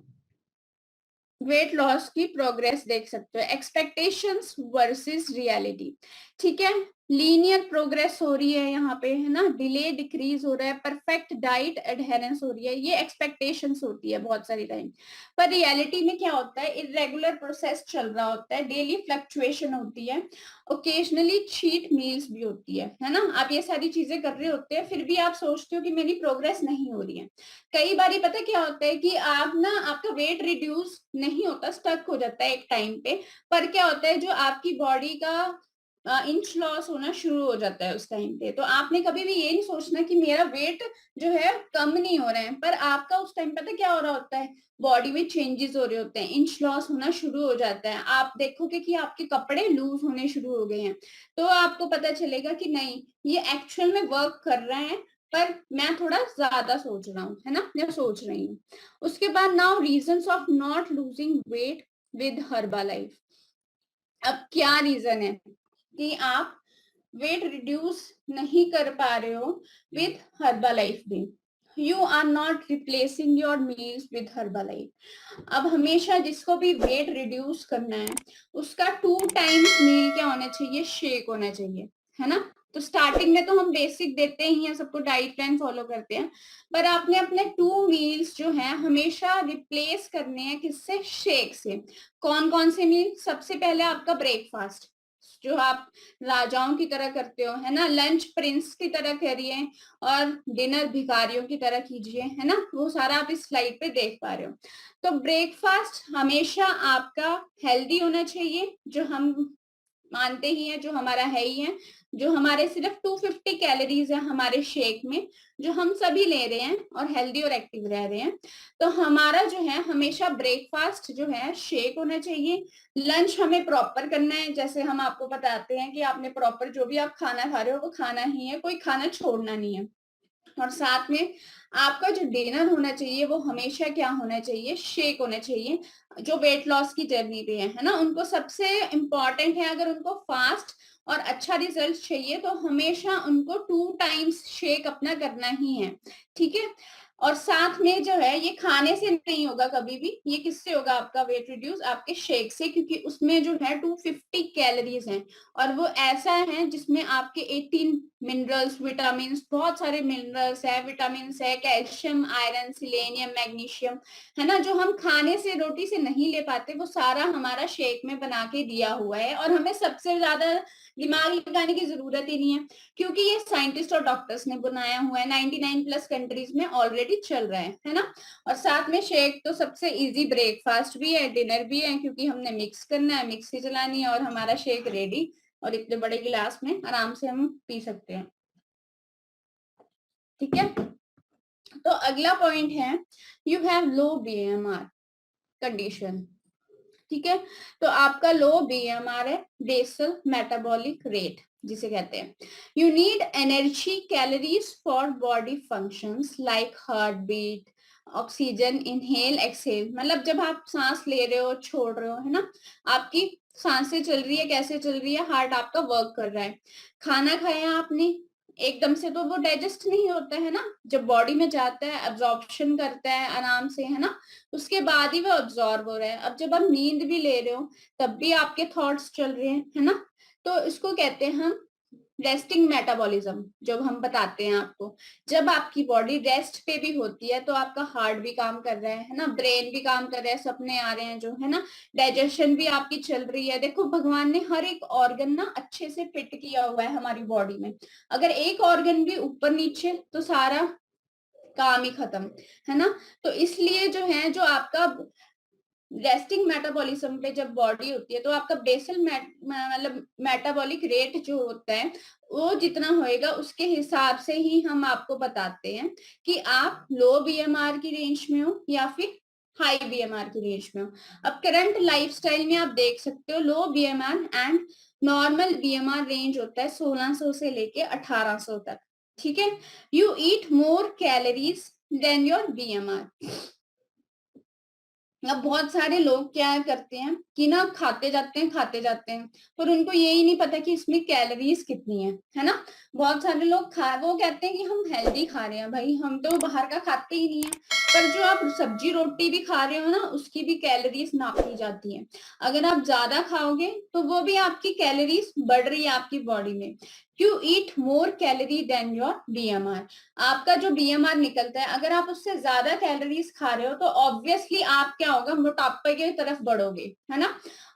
वेट लॉस की प्रोग्रेस देख सकते हो, एक्सपेक्टेशंस वर्सेस रियलिटी। ठीक है, लीनियर प्रोग्रेस हो रही है यहाँ पे, है ना, डिले डिक्रीज हो रहा है, परफेक्ट डाइट एडहेरेंस हो रही है, ये एक्सपेक्टेशंस होती है बहुत सारी टाइम, पर रियलिटी में क्या होता है, इरेगुलर प्रोसेस चल रहा होता है, डेली फ्लक्चुएशन होती है, ओकेजनली चीट मील्स भी होती है ना, आप ये सारी चीजें कर रहे होते हैं, फिर भी आप सोचते हो कि मेरी प्रोग्रेस नहीं हो रही है। कई बार पता क्या होता है कि आप ना, आपका वेट रिड्यूस नहीं होता, स्टक हो जाता है एक टाइम पे, पर क्या होता है जो आपकी बॉडी का इंच लॉस होना शुरू हो जाता है उस टाइम पे। तो आपने कभी भी ये नहीं सोचना कि मेरा वेट जो है कम नहीं हो रहा है, पर आपका उस टाइम पता क्या हो रहा होता है, बॉडी में चेंजेस हो रहे होते हैं, इंच लॉस होना शुरू हो जाता है, आप देखोगे कि आपके कपड़े लूज होने शुरू हो गए हैं, तो आपको पता चलेगा कि नहीं, ये एक्चुअल में वर्क कर रहा है, पर मैं थोड़ा ज्यादा सोच रहा हूँ, है ना, मैं सोच रही हूँ। उसके बाद now reasons of not losing weight with Herbalife. अब क्या रीजन है कि आप वेट रिड्यूस नहीं कर पा रहे हो विद हर्बालाइफ में? You are not replacing your meals with Herbalife. अब हमेशा जिसको भी वेट रिड्यूस करना है, उसका 2 टाइम्स मील क्या होना चाहिए, शेक होना चाहिए, है ना। तो स्टार्टिंग में तो हम बेसिक देते ही हैं, सबको डाइट प्लान फॉलो करते हैं, पर आपने अपने 2 मील्स जो है हमेशा रिप्लेस करने हैं, किससे, शेक से। कौन कौन से मील? सबसे पहले आपका ब्रेकफास्ट, जो आप राजाओं की तरह करते हो, है ना, लंच प्रिंस की तरह करिए, और डिनर भिखारियों की तरह कीजिए, है ना, वो सारा आप इस स्लाइड पे देख पा रहे हो। तो ब्रेकफास्ट हमेशा आपका हेल्दी होना चाहिए, जो हम मानते ही हैं, जो हमारा है ही है, जो हमारे सिर्फ 250 कैलोरीज है हमारे शेक में, जो हम सभी ले रहे हैं और हेल्दी और एक्टिव रह रहे हैं। तो हमारा जो है हमेशा ब्रेकफास्ट जो है शेक होना चाहिए। लंच हमें प्रॉपर करना है, जैसे हम आपको बताते हैं कि आपने प्रॉपर जो भी आप खाना खा रहे हो वो खाना ही है, कोई खाना छोड़ना नहीं है। और साथ में आपका जो डिनर होना चाहिए वो हमेशा क्या होना चाहिए, शेक होना चाहिए। जो वेट लॉस की जर्नी पे है ना, उनको सबसे इम्पॉर्टेंट है, अगर उनको फास्ट और अच्छा रिजल्ट चाहिए तो हमेशा उनको 2 टाइम्स शेक अपना करना ही है। ठीक है, और साथ में जो है ये खाने से नहीं होगा कभी भी, ये किससे होगा आपका वेट रिड्यूस, आपके शेक से, क्योंकि उसमें जो है 250 कैलोरीज हैं, और वो ऐसा है जिसमें आपके 18 मिनरल्स, विटामिन, बहुत सारे मिनरल्स है, विटामिन है, कैल्शियम, आयरन, सिलेनियम, मैग्नीशियम, है ना, जो हम खाने से, रोटी से नहीं ले पाते, वो सारा हमारा शेक में बना के दिया हुआ है, और हमें सबसे ज्यादा दिमाग लगाने की जरूरत ही नहीं है, क्योंकि ये साइंटिस्ट और डॉक्टर्स ने बनाया हुआ है, 99 प्लस कंट्रीज में ऑलरेडी चल रहा है ना। और साथ में शेक तो सबसे इजी ब्रेकफास्ट भी है, डिनर भी है, क्योंकि हमने मिक्स करना है, मिक्सी चलानी है, और हमारा शेक रेडी, और इतने बड़े गिलास में आराम से हम पी सकते हैं। ठीक है, तो अगला पॉइंट है, you have low BMR condition. ठीक है, तो आपका लो बीएमआर है, बेसल मेटाबॉलिक रेट जिसे कहते हैं। You need energy calories for body functions like heart beat, oxygen inhale exhale, मतलब जब आप सांस ले रहे हो, छोड़ रहे हो, है ना, आपकी सांसें चल रही है, कैसे चल रही है, हार्ट आपका वर्क कर रहा है। खाना खाया आपने, एकदम से तो वो डाइजेस्ट नहीं होता है ना, जब बॉडी में जाता है, एब्जॉर्प्शन करता है आराम से, है ना, उसके बाद ही वो अब्सॉर्ब हो रहा है। अब जब आप नींद भी ले रहे हो तब भी आपके थॉट्स चल रहे हैं, है ना, तो इसको कहते हैं हम रेस्टिंग मेटाबॉलिज्म, जब हम बताते हैं आपको, जब आपकी बॉडी रेस्ट पे भी होती है तो आपका हार्ट भी काम कर रहा है ना, ब्रेन भी काम कर रहा है, सपने आ रहे हैं जो, है ना, डाइजेशन भी आपकी चल रही है। देखो भगवान ने हर एक ऑर्गन ना अच्छे से फिट किया हुआ है हमारी बॉडी में, अगर एक ऑर्गन भी ऊपर नीचे तो सारा काम ही खत्म, है ना। तो इसलिए जो है, जो आपका रेस्टिंग मेटाबॉलिज्म पे जब बॉडी होती है तो आपका बेसल मतलब मेटाबॉलिक रेट जो होता है वो जितना होएगा उसके हिसाब से ही हम आपको बताते हैं कि आप लो बीएमआर की रेंज में हो या फिर हाई बीएमआर की रेंज में हो। अब करंट लाइफस्टाइल में आप देख सकते हो low BMR and normal BMR range होता है 1600 से लेके 1800 तक, ठीक है। You eat more calories than your BMR. अब बहुत सारे लोग क्या करते हैं कि ना खाते जाते हैं पर उनको यही नहीं पता कि इसमें कैलोरीज कितनी है ना। बहुत सारे लोग वो कहते हैं कि हम हेल्दी खा रहे हैं, भाई हम तो बाहर का खाते ही नहीं है, पर जो आप सब्जी रोटी भी खा रहे हो ना उसकी भी कैलोरीज नापी जाती है। अगर आप ज्यादा खाओगे तो वो भी आपकी कैलोरीज बढ़ रही है आपकी बॉडी में। You eat more calorie than your BMR. आपका जो बीएमआर निकलता है अगर आप उससे ज्यादा कैलोरीज खा रहे हो तो ऑब्वियसली आप क्या होगा, मोटापे की तरफ बढ़ोगे, है ना।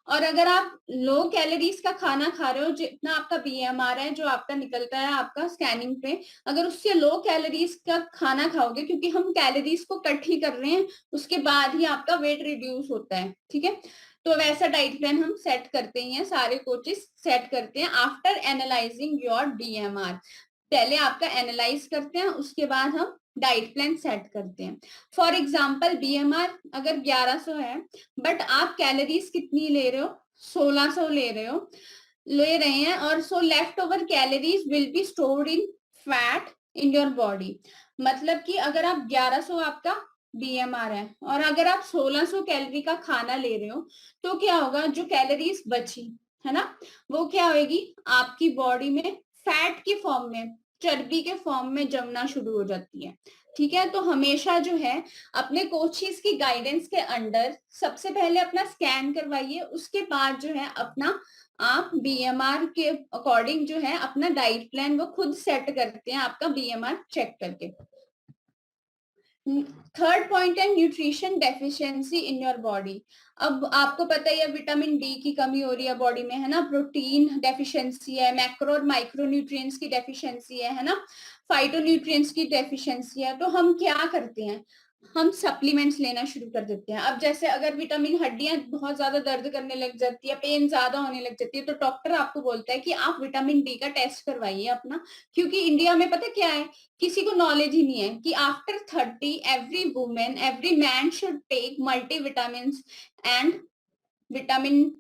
और अगर आप लो कैलोरीज का खाना खा रहे हो, जितना आपका बीएमआर है जो आपका निकलता है आपका स्कैनिंग पे, अगर उससे लो कैलोरीज का खाना खाओगे, क्योंकि हम कैलोरीज को कट ही कर रहे हैं, उसके बाद ही आपका वेट रिड्यूस होता है, ठीक है। तो वैसा डाइट प्लान हम सेट करते ही हैं, सारे कोचेस सेट करते हैं आफ्टर एनालाइजिंग योर बीएमआर। पहले आपका एनालाइज करते हैं, उसके बाद हम डाइट प्लान सेट करते हैं। फॉर एग्जाम्पल बीएमआर अगर 1100 है बट आप कैलोरीज कितनी ले रहे हो, 1600 ले रहे हैं, और so left over calories will be stored in fat in your body. मतलब कि अगर आप 1100 आपका बीएमआर है और अगर आप 1600 कैलोरी का खाना ले रहे हो तो क्या होगा, जो कैलोरीज बची है ना वो क्या होगी आपकी बॉडी में फैट की फॉर्म में, चर्बी के फॉर्म में जमना शुरू हो जाती है, ठीक है। तो हमेशा जो है अपने कोचेस की गाइडेंस के अंडर सबसे पहले अपना स्कैन करवाइए, उसके बाद जो है अपना आप बीएमआर के अकॉर्डिंग जो है अपना डाइट प्लान वो खुद सेट करते हैं आपका बीएमआर चेक करके। थर्ड पॉइंट है nutrition deficiency in your body. अब आपको पता ही है विटामिन डी की कमी हो रही है बॉडी में, है ना, प्रोटीन डेफिशिएंसी है, मैक्रो और माइक्रो न्यूट्रिएंट्स की डेफिशिएंसी है ना, फाइटो न्यूट्रिएंट्स की डेफिशिएंसी है। तो हम क्या करते हैं, हम सप्लीमेंट्स लेना शुरू कर देते हैं। अब जैसे अगर विटामिन हड्डियां बहुत ज्यादा दर्द करने लग जाती है, पेन ज्यादा होने लग जाती है, तो डॉक्टर आपको बोलता है कि आप विटामिन डी का टेस्ट करवाइए अपना, क्योंकि इंडिया में पता क्या है, किसी को नॉलेज ही नहीं है कि after 30 every women every man should take multi vitamin and vitamin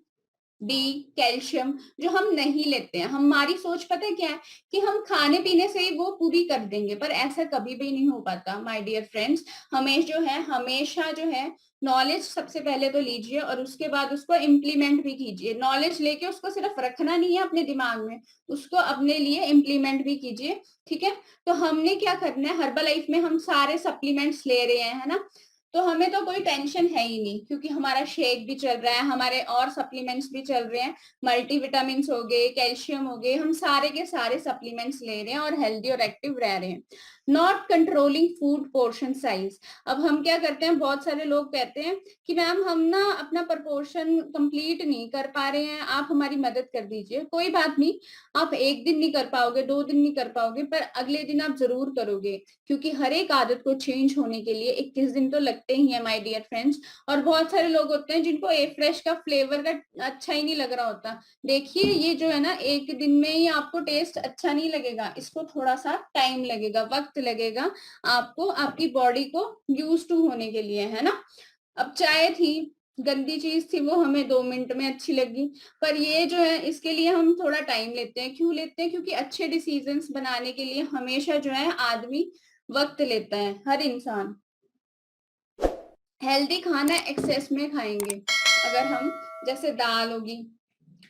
D, calcium, जो हम नहीं लेते हैं। हमारी सोच पता है क्या है कि हम खाने पीने से ही वो पूरी कर देंगे, पर ऐसा कभी भी नहीं हो पाता माय डियर फ्रेंड्स। हमेशा जो है नॉलेज सबसे पहले तो लीजिए और उसके बाद उसको इम्प्लीमेंट भी कीजिए। नॉलेज लेके उसको सिर्फ रखना नहीं है अपने दिमाग में, उसको अपने लिए इम्प्लीमेंट भी कीजिए, ठीक है। तो हमने क्या करना है, हर्बल लाइफ में हम सारे सप्लीमेंट्स ले रहे हैं, है ना, तो हमें तो कोई टेंशन है ही नहीं, क्योंकि हमारा शेक भी चल रहा है, हमारे और सप्लीमेंट्स भी चल रहे हैं, मल्टीविटामिन्स हो गए, कैल्शियम हो गए, हम सारे के सारे सप्लीमेंट्स ले रहे हैं और हेल्दी और एक्टिव रह रहे हैं। Not controlling food portion size. अब हम क्या करते हैं, बहुत सारे लोग कहते हैं कि मैम हम ना अपना प्रपोर्शन कंप्लीट नहीं कर पा रहे हैं, आप हमारी मदद कर दीजिए। कोई बात नहीं, आप एक दिन नहीं कर पाओगे, 2 दिन नहीं कर पाओगे, पर अगले दिन आप जरूर करोगे, क्योंकि हर एक आदत को चेंज होने के लिए 21 दिन तो लगते ही है माय डियर फ्रेंड्स। और बहुत सारे लोग होते हैं जिनको ए फ्रेश का फ्लेवर का अच्छा ही नहीं लग रहा होता। देखिए ये जो है ना, एक दिन में ही आपको टेस्ट अच्छा नहीं लगेगा, इसको थोड़ा सा टाइम लगेगा, वक्त लगेगा आपको आपकी बॉडी को यूज टू होने के लिए, है ना। अब चाय थी, गंदी चीज थी, वो हमें 2 मिनट में अच्छी लगी, पर ये जो है इसके लिए हम थोड़ा टाइम लेते हैं। क्यों लेते हैं, क्योंकि अच्छे डिसीजंस बनाने के लिए हमेशा जो है आदमी वक्त लेता है, हर इंसान। हेल्दी खाना एक्सेस में खाएंगे अगर हम, जैसे दाल होगी,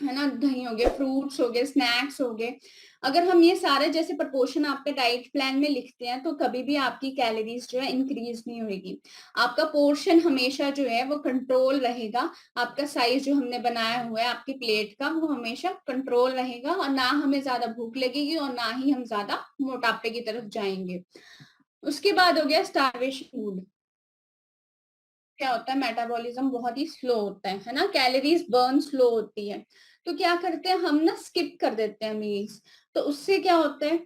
है ना, दही हो गए, फ्रूट्स हो गए, स्नैक्स हो गए, अगर हम ये सारे जैसे प्रपोर्शन आपके डाइट प्लान में लिखते हैं तो कभी भी आपकी कैलोरीज जो है इंक्रीज नहीं होगी। आपका पोर्शन हमेशा जो है वो कंट्रोल रहेगा, आपका साइज जो हमने बनाया हुआ है आपकी प्लेट का वो हमेशा कंट्रोल रहेगा, और ना हमें ज्यादा भूख लगेगी और ना ही हम ज्यादा मोटापे की तरफ जाएंगे। उसके बाद हो गया स्टार्वेशन फूड। क्या होता है, मेटाबॉलिज्म बहुत ही स्लो होता है ना, कैलोरीज बर्न स्लो होती है, तो क्या करते हैं हम ना स्किप कर देते हैं मील्स। तो उससे क्या होता है,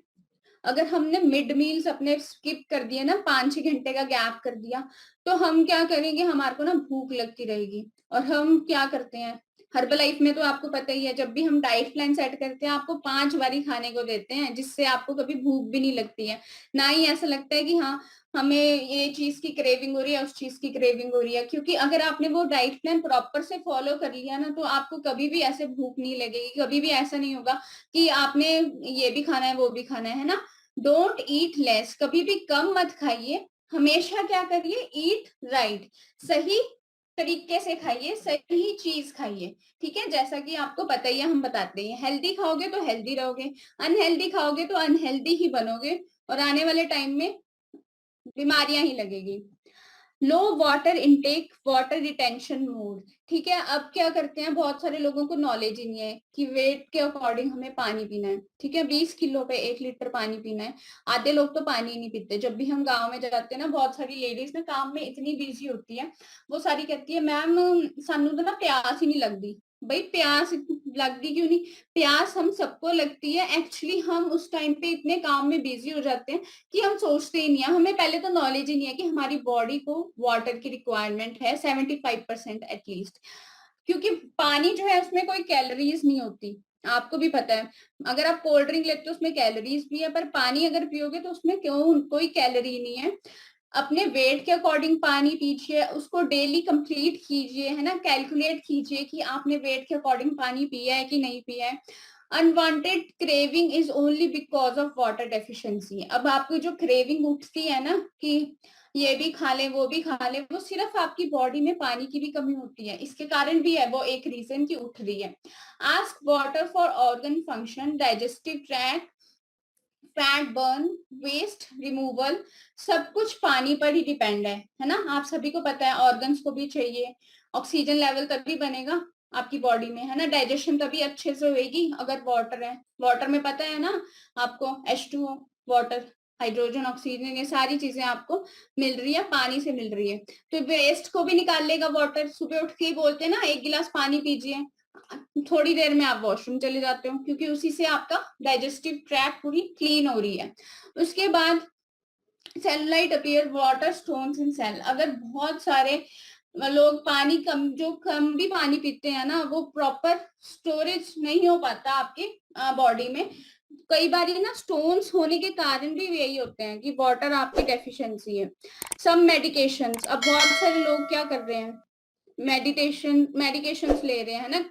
अगर हमने मिड मील्स अपने स्किप कर दिए ना, 5-6 घंटे का गैप कर दिया, तो हम क्या करेंगे, हमारे को ना भूख लगती रहेगी और हम क्या करते हैं हर्बल लाइफ में तो आपको पता ही है, जब भी हम डाइट प्लान सेट करते हैं आपको 5 बारी खाने को देते हैं, जिससे आपको कभी भूख भी नहीं लगती है, ना ही ऐसा लगता है कि हाँ हमें ये चीज की क्रेविंग हो रही है, उस चीज की क्रेविंग हो रही है। क्योंकि अगर आपने वो डाइट प्लान प्रॉपर से फॉलो कर लिया ना, तो आपको कभी भी ऐसे भूख नहीं लगेगी, कभी भी ऐसा नहीं होगा कि आपने ये भी खाना है वो भी खाना है ना। डोंट ईट लेस, कभी भी कम मत खाइए, हमेशा क्या करिए, ईट राइट, सही तरीके से खाइए, सही चीज खाइए, ठीक है। जैसा कि आपको पता ही है, हम बताते हैं, हेल्दी खाओगे तो हेल्दी रहोगे, अनहेल्दी खाओगे तो अनहेल्दी ही बनोगे, और आने वाले टाइम में बीमारियां ही लगेगी। Low water intake, water retention mode, ठीक है। अब क्या करते हैं, बहुत सारे लोगों को नॉलेज ही नहीं है कि वेट के अकॉर्डिंग हमें पानी पीना है, ठीक है। 20 किलो पे 1 लीटर पानी पीना है। आधे लोग तो पानी ही नहीं पीते। जब भी हम गांव में जाते हैं ना, बहुत सारी लेडीज ना काम में इतनी बिजी होती है, वो सारी कहती है मैम सानू तो ना प्यास ही नहीं लगती। भाई प्यास लगती क्यों नहीं, प्यास हम सबको लगती है, एक्चुअली हम उस टाइम पे इतने काम में बिजी हो जाते हैं कि हम सोचते ही नहीं है। हमें पहले तो नॉलेज ही नहीं है कि हमारी बॉडी को वाटर की रिक्वायरमेंट है 75% एटलीस्ट, क्योंकि पानी जो है उसमें कोई कैलोरीज नहीं होती, आपको भी पता है। अगर आप कोल्ड ड्रिंक लेते हो उसमें कैलोरीज भी है, पर पानी अगर पियोगे तो उसमें क्यों कोई कैलोरी नहीं है। अपने वेट के अकॉर्डिंग पानी पीजिए, उसको डेली कंप्लीट कीजिए, है ना, कैलकुलेट कीजिए कि आपने वेट के अकॉर्डिंग पानी पिया है कि नहीं पिया है। Unwanted craving is only because of water deficiency. अब आपको जो क्रेविंग उठती है ना कि ये भी खा ले वो भी खा ले, वो सिर्फ आपकी बॉडी में पानी की भी कमी होती है, इसके कारण भी है, वो एक रीजन की उठ रही है। Ask water for organ function, digestive tract, fat burn, waste removal, सब कुछ पानी पर ही डिपेंड है ना। आप सभी को पता है, ऑर्गन्स को भी चाहिए, ऑक्सीजन लेवल तभी बनेगा आपकी बॉडी में, है ना। डाइजेशन तभी अच्छे से होगी अगर वाटर है। वाटर में पता है ना आपको, H2O, वाटर, हाइड्रोजन, ऑक्सीजन, ये सारी चीजें आपको मिल रही है, पानी से मिल रही है। तो वेस्ट को भी निकाल लेगा वाटर। सुबह उठ के ही बोलते हैं ना 1 गिलास पानी पीजिए, थोड़ी देर में आप वॉशरूम चले जाते हो, क्योंकि उसी से आपका डाइजेस्टिव ट्रैक पूरी क्लीन हो रही है। उसके बाद cellulite appear, water stones in cell. अगर बहुत सारे लोग पानी कम, जो कम भी पानी पीते हैं ना, वो प्रॉपर स्टोरेज नहीं हो पाता आपकी बॉडी में। कई बार ना स्टोन्स होने के कारण भी यही होते हैं कि वाटर आपकी डेफिशिएंसी है। सम मेडिकेशंस, अब बहुत सारे लोग क्या कर रहे हैं, मेडिकेशंस ले रहे हैं ना,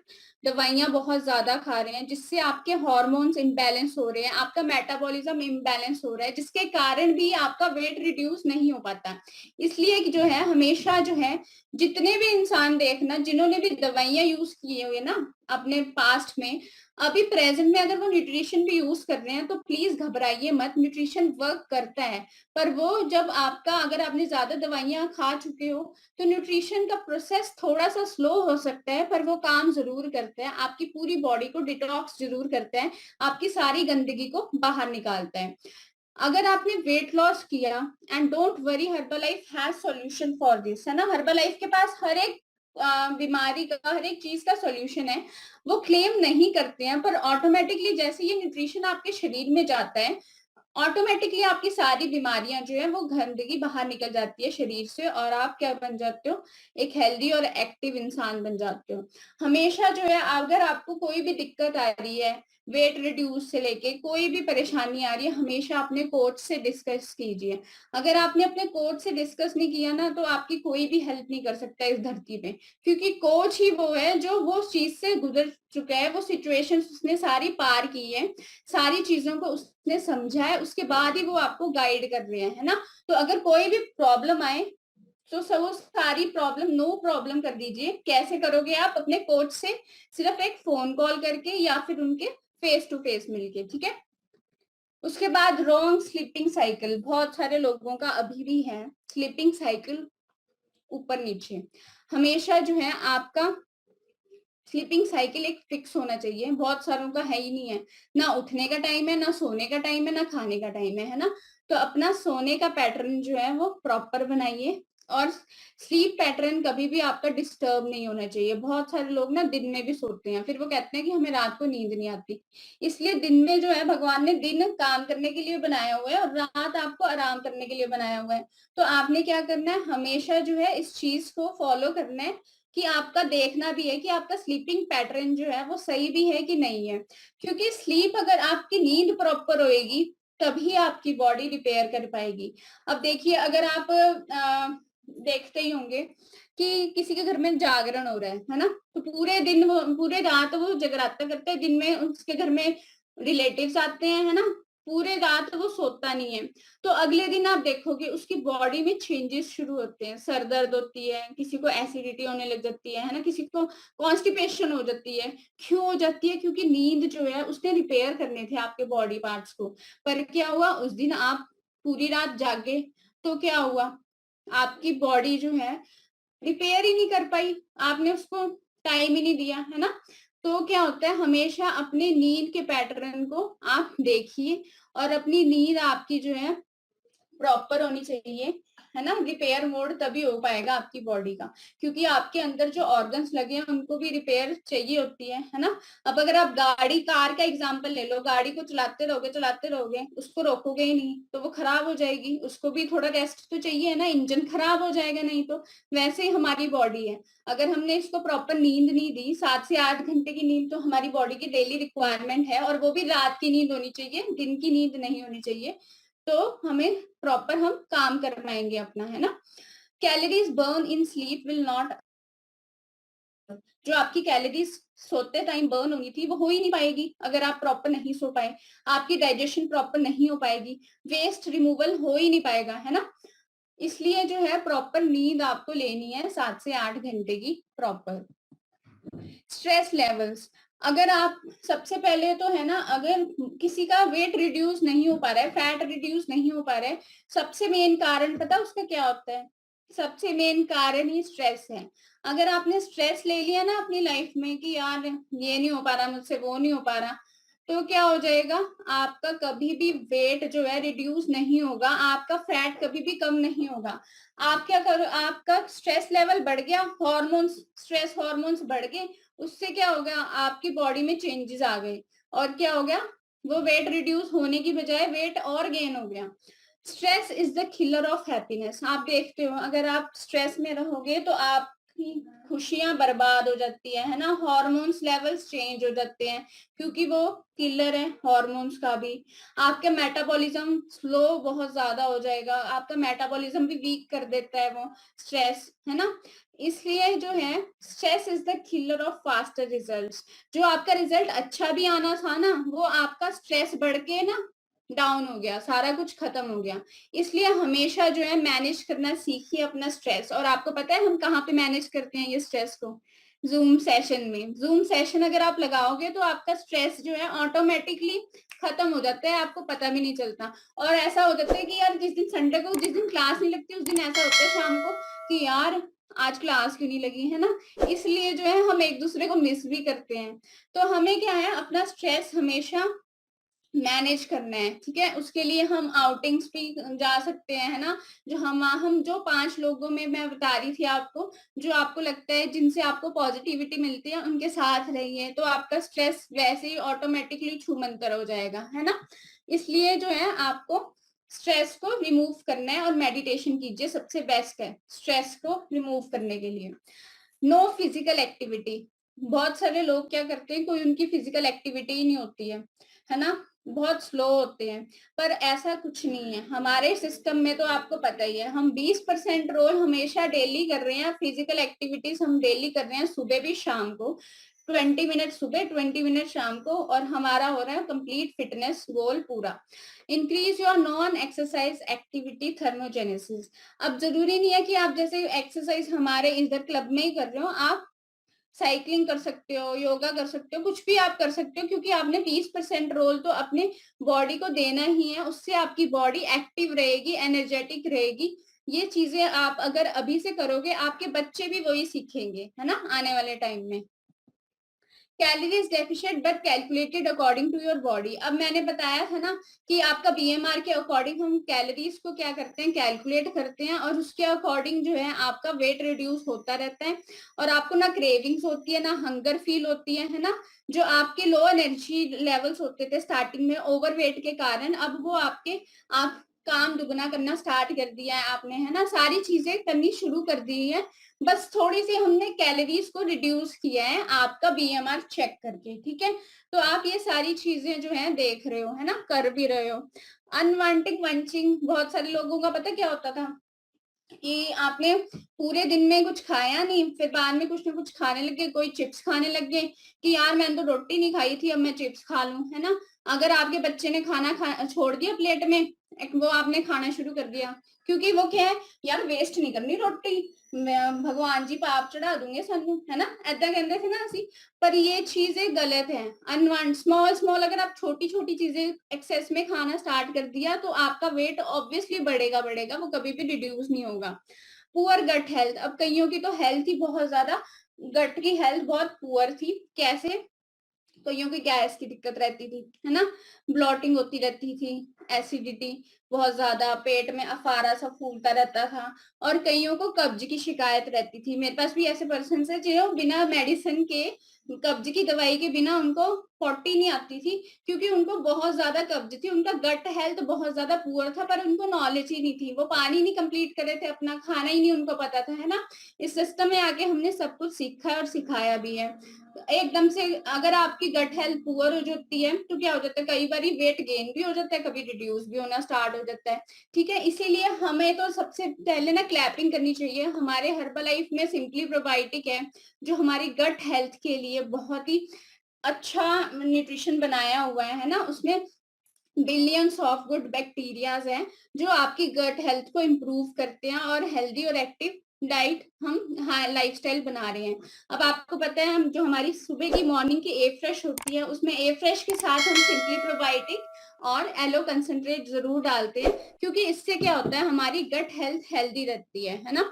दवाइयां बहुत ज्यादा खा रहे हैं, जिससे आपके हार्मोन्स इम्बैलेंस हो रहे हैं, आपका मेटाबॉलिज्म इम्बैलेंस हो रहा है, जिसके कारण भी आपका वेट रिड्यूस नहीं हो पाता। इसलिए कि जो है हमेशा जो है, जितने भी इंसान देखना जिन्होंने भी दवाइयां यूज किए हुए ना अपने पास्ट में, अभी प्रेजेंट में अगर वो न्यूट्रिशन भी यूज कर रहे हैं तो प्लीज घबराइए मत, न्यूट्रिशन वर्क करता है। पर वो जब आपका, अगर आपने ज्यादा दवाइयां खा चुके हो तो न्यूट्रिशन का प्रोसेस थोड़ा सा स्लो हो सकता है, पर वो काम जरूर करता है, आपकी पूरी बॉडी को डिटॉक्स जरूर करता है, आपकी सारी गंदगी को बाहर निकालता है। अगर आपने वेट लॉस किया, and don't worry, Herbalife has solution for this, है ना। हर्बलाइफ के पास हर एक बीमारी का, हर एक चीज का सॉल्यूशन है। वो क्लेम नहीं करते हैं, पर ऑटोमेटिकली जैसे ये न्यूट्रिशन आपके शरीर में जाता है, ऑटोमेटिकली आपकी सारी बीमारियां जो है वो गंदगी बाहर निकल जाती है शरीर से, और आप क्या बन जाते हो, एक हेल्दी और एक्टिव इंसान बन जाते हो। हमेशा जो है, अगर आपको कोई भी दिक्कत आ रही है, वेट रिड्यूस से लेके कोई भी परेशानी आ रही है, हमेशा अपने कोच से डिस्कस कीजिए। अगर आपने अपने कोच से डिस्कस नहीं किया ना, तो आपकी कोई भी हेल्प नहीं कर सकता इस धरती पे, क्योंकि कोच ही वो है जो वो चीज से गुजर चुका है, वो सिचुएशन उसने सारी पार की है, सारी चीजों को उसने समझा है, उसके बाद ही वो आपको गाइड कर रहे हैं, है ना। तो अगर कोई भी प्रॉब्लम आए तो सब वो सारी प्रॉब्लम नो प्रॉब्लम कर दीजिए। कैसे करोगे आप, अपने कोच से सिर्फ एक फोन कॉल करके या फिर उनके फेस टू फेस मिलके, ठीक है। उसके बाद रॉन्ग स्लीपिंग साइकिल, बहुत सारे लोगों का अभी भी है स्लीपिंग साइकिल ऊपर नीचे। हमेशा जो है आपका स्लीपिंग साइकिल एक फिक्स होना चाहिए, बहुत सारों का है ही नहीं है, ना उठने का टाइम है, ना सोने का टाइम है, ना खाने का टाइम है ना। तो अपना सोने का पैटर्न जो है वो प्रॉपर बनाइए, और स्लीप पैटर्न कभी भी आपका डिस्टर्ब नहीं होना चाहिए। बहुत सारे लोग ना दिन में भी सोते हैं, फिर वो कहते हैं कि हमें रात को नींद नहीं आती। इसलिए दिन में जो है, भगवान ने दिन काम करने के लिए बनाया हुआ है और रात आपको आराम करने के लिए बनाया हुआ है। तो आपने क्या करना है, हमेशा जो है इस चीज को फॉलो करना है कि आपका देखना भी है कि आपका स्लीपिंग पैटर्न जो है वो सही भी है कि नहीं है, क्योंकि स्लीप अगर आपकी नींद प्रॉपर होएगी तभी आपकी बॉडी रिपेयर कर पाएगी। अब देखिए, अगर आप देखते ही होंगे कि किसी के घर में जागरण हो रहा है ना, तो पूरे दिन वो पूरे रात वो जगराता करते हैं, दिन में उसके घर में रिलेटिव्स आते हैं, है ना, पूरे रात वो सोता नहीं है। तो अगले दिन आप देखोगे उसकी बॉडी में चेंजेस शुरू होते हैं, सर दर्द होती है, किसी को एसिडिटी होने लग जाती है ना, किसी को कॉन्स्टिपेशन हो जाती है। क्यों हो जाती है? क्योंकि नींद जो है उसने रिपेयर करने थे आपके बॉडी पार्ट्स को, पर क्या हुआ, उस दिन आप पूरी रात जागे तो क्या हुआ, आपकी बॉडी जो है रिपेयर ही नहीं कर पाई, आपने उसको टाइम ही नहीं दिया, है ना। तो क्या होता है, हमेशा अपने नींद के पैटर्न को आप देखिए और अपनी नींद आपकी जो है प्रॉपर होनी चाहिए, है ना। रिपेयर मोड तभी हो पाएगा आपकी बॉडी का, क्योंकि आपके अंदर जो ऑर्गन्स लगे हैं उनको भी रिपेयर चाहिए होती है ना। अब अगर आप गाड़ी कार का एग्जांपल ले लो, गाड़ी को चलाते रहोगे, उसको रोकोगे ही नहीं तो वो खराब हो जाएगी, उसको भी थोड़ा रेस्ट तो चाहिए है ना, इंजन खराब हो जाएगा नहीं तो। वैसे ही हमारी बॉडी है, अगर हमने इसको प्रॉपर नींद नहीं दी, 7 से 8 घंटे की नींद तो हमारी बॉडी की डेली रिक्वायरमेंट है, और वो भी रात की नींद होनी चाहिए, दिन की नींद नहीं होनी चाहिए, तो हमें प्रॉपर हम काम कर पाएंगे अपना, है ना। Calories burn in sleep will not, जो आपकी कैलोरीज सोते टाइम बर्न होनी थी वो हो ही नहीं पाएगी अगर आप प्रॉपर नहीं सो पाए, आपकी डाइजेशन प्रॉपर नहीं हो पाएगी, वेस्ट रिमूवल हो ही नहीं पाएगा, है ना। इसलिए जो है प्रॉपर नींद आपको लेनी है 7 से 8 घंटे की प्रॉपर। स्ट्रेस लेवल्स, अगर आप सबसे पहले तो है ना, अगर किसी का वेट रिड्यूस नहीं हो पा रहा है, फैट रिड्यूस नहीं हो पा रहा है, सबसे मेन कारण पता उसका क्या होता है? सबसे मेन कारण ही स्ट्रेस है। अगर आपने स्ट्रेस ले लिया ना अपनी लाइफ में कि यार ये नहीं हो पा रहा मुझसे, वो नहीं हो पा रहा, तो क्या हो जाएगा, आपका कभी भी वेट जो है रिड्यूस नहीं होगा, आपका फैट कभी भी कम नहीं होगा। आप क्या करो, आपका स्ट्रेस लेवल बढ़ गया, हॉर्मोन्स, स्ट्रेस हॉर्मोन्स बढ़ गए, उससे क्या हो गया, आपकी बॉडी में चेंजेस आ गए, और क्या हो गया, वो वेट रिड्यूस होने की बजाय वेट और गेन हो गया। Stress is the killer of happiness. आप देखते हो अगर आप स्ट्रेस में रहोगे तो आपकी खुशियां बर्बाद हो जाती है ना, हॉर्मोन्स लेवल्स चेंज हो जाते हैं, क्योंकि वो किलर है हॉर्मोन्स का भी। आपके मेटाबॉलिज्म स्लो बहुत ज्यादा हो जाएगा, आपका मेटाबॉलिज्म भी वीक कर देता है वो स्ट्रेस, है ना। इसलिए जो है stress is the killer of faster results. जो आपका रिजल्ट अच्छा भी आना था ना, वो आपका स्ट्रेस बढ़ के ना डाउन हो गया, सारा कुछ खत्म हो गया। इसलिए हमेशा जो है मैनेज करना सीखिए अपना स्ट्रेस। और आपको पता है हम कहाँ पे मैनेज करते हैं ये स्ट्रेस को? जूम सेशन में। जूम सेशन अगर आप लगाओगे तो आपका स्ट्रेस जो है ऑटोमेटिकली खत्म हो जाता है, आपको पता भी नहीं चलता। और ऐसा हो जाता है कि यार जिस दिन संडे को, जिस दिन क्लास नहीं लगती, उस दिन ऐसा होता है शाम को कि यार आज क्लास क्यों नहीं लगी, है ना। इसलिए जो है हम एक दूसरे को मिस भी करते हैं। तो हमें क्या है, अपना स्ट्रेस हमेशा मैनेज करना है, ठीक है। उसके लिए हम आउटिंग्स भी जा सकते हैं, है ना। जो हम जो 5 लोगों में मैं बता रही थी आपको, जो आपको लगता है जिनसे आपको पॉजिटिविटी मिलती है, उनके साथ रहिए, तो आपका स्ट्रेस वैसे ही ऑटोमेटिकली छूमंतर हो जाएगा, है ना। इसलिए जो है आपको स्ट्रेस को रिमूव करना है, और मेडिटेशन कीजिए, सबसे बेस्ट है स्ट्रेस को रिमूव करने के लिए। No physical activity. बहुत सारे लोग क्या करते हैं, कोई उनकी फिजिकल एक्टिविटी ही नहीं होती है ना, बहुत स्लो होते हैं। पर ऐसा कुछ नहीं है हमारे सिस्टम में, तो आपको पता ही है हम 20% रोल हमेशा डेली कर रहे हैं, फिजिकल एक्टिविटीज हम डेली कर रहे हैं, सुबह भी शाम को 20 मिनट सुबह, 20 मिनट शाम को, और हमारा हो रहा है कंप्लीट फिटनेस गोल पूरा। Increase your non exercise activity thermogenesis. अब जरूरी नहीं है कि आप जैसे एक्सरसाइज हमारे इधर क्लब में ही कर रहे हो, आप साइकिलिंग कर सकते हो, योगा कर सकते हो, कुछ भी आप कर सकते हो, क्योंकि आपने 20% रोल तो अपने बॉडी को देना ही है। उससे आपकी बॉडी एक्टिव रहेगी, एनर्जेटिक रहेगी। ये चीजें आप अगर अभी से करोगे, आपके बच्चे भी वही सीखेंगे, है ना, आने वाले टाइम में। Calories deficient but calculated according to your body. अब मैंने बताया था ना कि आपका बीएमआर के अकॉर्डिंग हम कैलोरीज को क्या करते हैं, कैलकुलेट करते हैं, और उसके अकॉर्डिंग जो है आपका वेट रिड्यूस होता रहता है, और आपको ना क्रेविंग्स होती है, ना हंगर फील होती है ना। जो आपके लो एनर्जी लेवल्स होते थे स्टार्टिंग में ओवरवेट के कारण, अब वो आपके आप काम दुगना करना स्टार्ट कर दिया है आपने, है ना, सारी चीजें करनी शुरू कर दी है, बस थोड़ी सी हमने कैलोरीज को रिड्यूस किया है आपका बीएमआर चेक करके, ठीक है। तो आप ये सारी चीजें जो है देख रहे हो, है ना, कर भी रहे हो। अनवांटेड मंचिंग, बहुत सारे लोगों का पता क्या होता था कि आपने पूरे दिन में कुछ खाया नहीं, फिर बाद में कुछ ना कुछ खाने लगे, कोई चिप्स खाने लग गए कि यार मैंने तो रोटी नहीं खाई थी, अब मैं चिप्स खा लूं, है ना। अगर आपके बच्चे ने छोड़ दिया प्लेट में, वो आपने खाना शुरू कर दिया, क्योंकि वो क्या है, यार वेस्ट नहीं करनी रोटी, भगवान जी पाप चढ़ा दूंगे सानू, है ना, ऐदा कहते थे ना असी। पर ये चीजें गलत है। अनवांट स्मॉल स्मॉल अगर आप छोटी छोटी चीजें एक्सेस में खाना स्टार्ट कर दिया तो आपका वेट ऑब्वियसली बढ़ेगा बढ़ेगा, वो कभी भी रिड्यूस नहीं होगा। पुअर गट हेल्थ, अब कईयों की तो हेल्थ ही बहुत ज्यादा, गट की हेल्थ बहुत पुअर थी। कैसे? कईयों की गैस की दिक्कत रहती थी, है ना, ब्लॉटिंग होती रहती थी, एसिडिटी बहुत ज्यादा, पेट में अफारा सा फूलता रहता था, और कईयों को कब्ज की शिकायत रहती थी। मेरे पास भी ऐसे पर्सन है जो बिना मेडिसिन के, कब्ज की दवाई के बिना उनको 40 नहीं आती थी, क्योंकि उनको बहुत ज्यादा कब्ज थी, उनका गट हेल्थ बहुत ज्यादा पुअर था, पर उनको नॉलेज ही नहीं थी, वो पानी नहीं कंप्लीट कर रहे थे, अपना खाना ही नहीं उनको पता था, है ना। इस सिस्टम में आके हमने सब कुछ सीखा है और सिखाया भी है। एकदम से अगर आपकी गट हेल्थ पुअर हो जाती है तो क्या हो जाता है, कई बार वेट गेन भी हो जाता है, कभी रिड्यूस भी होना स्टार्ट हो जाता है, ठीक है। इसीलिए हमें तो सबसे पहले ना क्लैपिंग करनी चाहिए। हमारे हर्बलाइफ में सिंपली प्रोबायोटिक है, जो हमारी गट हेल्थ के लिए बहुत ही अच्छा न्यूट्रिशन बनाया हुआ है ना, उसमें बिलियंस ऑफ गुड बैक्टीरियाज हैं जो आपकी गट हेल्थ को इम्प्रूव करते हैं, और हेल्दी और एक्टिव डाइट हम लाइफस्टाइल बना रहे हैं। अब आपको पता है, हम जो हमारी सुबह की मॉर्निंग की ए फ्रेश होती है, उसमें ए फ्रेश के साथ हम सिंपली प्रोबायोटिक और एलो कंसंट्रेट जरूर डालते हैं, क्योंकि इससे क्या होता है, हमारी गट हेल्थ हेल्दी रहती है ना।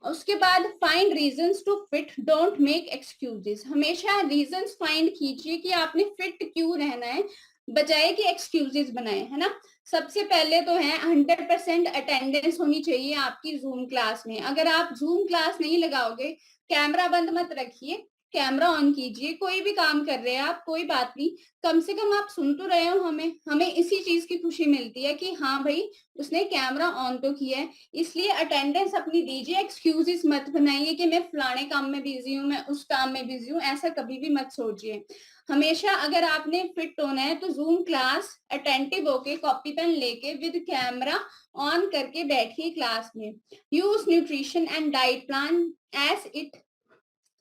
उसके बाद find reasons to fit, don't make excuses. हमेशा रीजंस फाइंड कीजिए कि आपने फिट क्यों रहना है, बजाय कि एक्सक्यूजेस बनाए, है ना। सबसे पहले तो है 100% अटेंडेंस होनी चाहिए आपकी जूम क्लास में। अगर आप जूम क्लास नहीं लगाओगे, कैमरा बंद मत रखिए, कैमरा ऑन कीजिए, कोई भी काम कर रहे हैं आप, कोई बात नहीं, कम से कम आप सुन तो रहे हो, हमें हमें इसी चीज की खुशी मिलती है कि हाँ भाई उसने कैमरा ऑन तो किया है। इसलिए अटेंडेंस अपनी दीजिए, एक्सक्यूजेस मत बनाइए कि मैं फलाने काम में बिजी हूँ, मैं उस काम में बिजी हूँ, ऐसा कभी भी मत सोचिए। हमेशा अगर आपने फिट होना है तो जूम क्लास अटेंटिव होके, कॉपी पेन लेके, विद कैमरा ऑन करके बैठिए क्लास में। Use nutrition and diet plan as it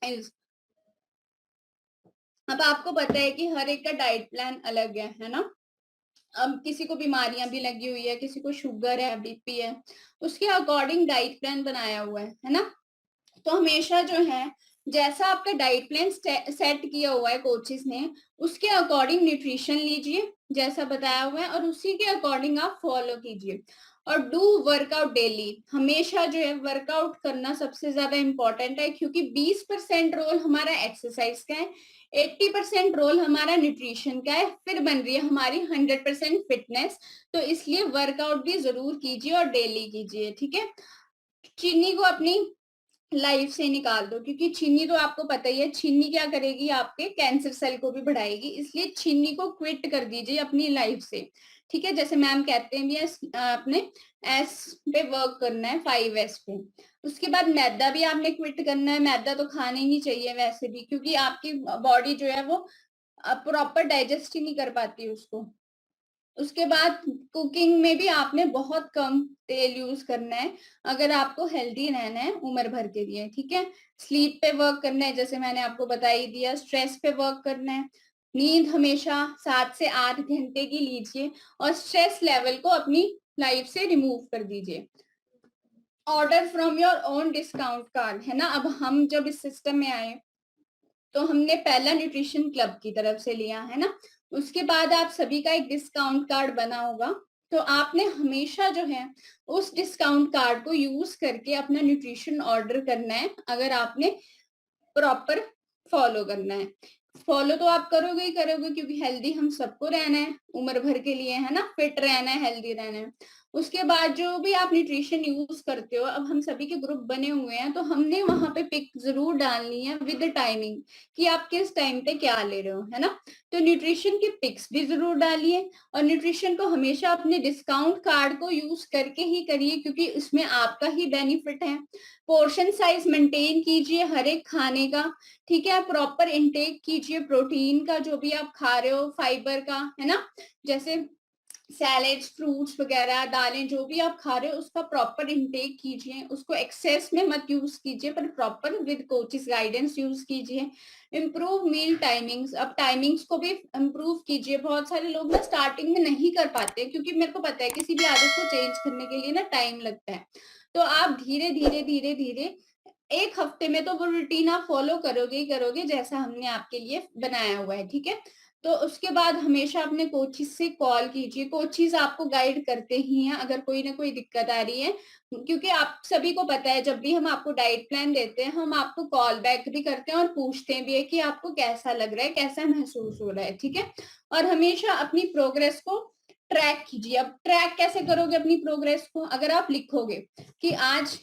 is. अब आपको पता है कि हर एक का डाइट प्लान अलग है ना। अब किसी को बीमारियां भी लगी हुई है, किसी को शुगर है, बीपी है, उसके अकॉर्डिंग डाइट प्लान बनाया हुआ है ना। तो हमेशा जो है, जैसा आपका डाइट प्लान सेट किया हुआ है कोचेस ने, उसके अकॉर्डिंग न्यूट्रिशन लीजिए जैसा बताया हुआ है, और उसी के अकॉर्डिंग आप फॉलो कीजिए। और डू वर्कआउट डेली। हमेशा जो है वर्कआउट करना सबसे ज्यादा इंपॉर्टेंट है, क्योंकि 20% रोल हमारा एक्सरसाइज का है, 80% रोल हमारा न्यूट्रिशन का है, फिर बन रही है हमारी 100% फिटनेस। तो इसलिए वर्कआउट भी जरूर कीजिए और डेली कीजिए, ठीक है। चीनी को अपनी लाइफ से निकाल दो, क्योंकि चीनी तो आपको पता ही है, चीनी क्या करेगी, आपके कैंसर सेल को भी बढ़ाएगी, इसलिए चीनी को क्विट कर दीजिए अपनी लाइफ से, ठीक है। जैसे मैम कहते हैं भी आपने एस पे वर्क करना है, 5S पे। उसके बाद मैदा भी आपने क्विट करना है, मैदा तो खाना ही नहीं चाहिए वैसे भी, क्योंकि आपकी बॉडी जो है वो प्रॉपर डाइजेस्ट ही नहीं कर पाती उसको। उसके बाद कुकिंग में भी आपने बहुत कम तेल यूज करना है, अगर आपको हेल्दी रहना है उम्र भर के लिए, ठीक है। स्लीप पे वर्क करना है, जैसे मैंने आपको बता ही दिया। स्ट्रेस पे वर्क करना है, नींद हमेशा 7 से 8 घंटे की लीजिए, और स्ट्रेस लेवल को अपनी लाइफ से रिमूव कर दीजिए। Order from your own discount card, है ना। अब हम जब इस सिस्टम में आए तो हमने पहला न्यूट्रिशन क्लब की तरफ से लिया, है ना। उसके बाद आप सभी का एक डिस्काउंट कार्ड बना होगा, तो आपने हमेशा जो है उस डिस्काउंट कार्ड को यूज करके अपना न्यूट्रिशन ऑर्डर करना है, अगर आपने प्रॉपर फॉलो करना है। फॉलो तो आप करोगे ही करोगे, क्योंकि हेल्दी हम सबको रहना है उम्र भर के लिए, है ना, फिट रहना है, हेल्दी रहना है। उसके बाद जो भी आप न्यूट्रिशन यूज करते हो, अब हम सभी के ग्रुप बने हुए हैं तो हमने वहां पे पिक जरूर डालनी है विद टाइमिंग कि आप किस टाइम पे क्या ले रहे हो, है ना। तो न्यूट्रिशन की पिक्स भी जरूर डालिए, और न्यूट्रिशन को हमेशा अपने डिस्काउंट कार्ड को यूज करके ही करिए, क्योंकि इसमें आपका ही बेनिफिट है। पोर्शन साइज मेंटेन कीजिए हर एक खाने का, ठीक है। प्रॉपर इंटेक कीजिए प्रोटीन का, जो भी आप खा रहे हो, फाइबर का, है ना, जैसे सैलेड्स, फ्रूट्स वगैरह, दालें, जो भी आप खा रहे हो उसका प्रॉपर इंटेक कीजिए। उसको एक्सेस में मत यूज कीजिए, पर proper with coaches guidance use कीजिए। इम्प्रूव मील टाइमिंग्स, अब टाइमिंग्स को भी इम्प्रूव कीजिए। बहुत सारे लोग ना स्टार्टिंग में नहीं कर पाते, क्योंकि मेरे को पता है किसी भी आदत को चेंज करने के लिए ना टाइम लगता है। तो आप धीरे धीरे धीरे धीरे एक हफ्ते में तो वो रूटीन आप फॉलो करोगे ही करोगे, जैसा हमने आपके लिए बनाया हुआ है, ठीक है। तो उसके बाद हमेशा अपने कोचिस से कॉल कीजिए, कोचिस आपको गाइड करते ही हैं अगर कोई ना कोई दिक्कत आ रही है, क्योंकि आप सभी को पता है जब भी हम आपको डाइट प्लान देते हैं हम आपको कॉल बैक भी करते हैं और पूछते भी है कि आपको कैसा लग रहा है, कैसा महसूस हो रहा है, ठीक है। और हमेशा अपनी प्रोग्रेस को ट्रैक कीजिए। अब ट्रैक कैसे करोगे अपनी प्रोग्रेस को, अगर आप लिखोगे कि आज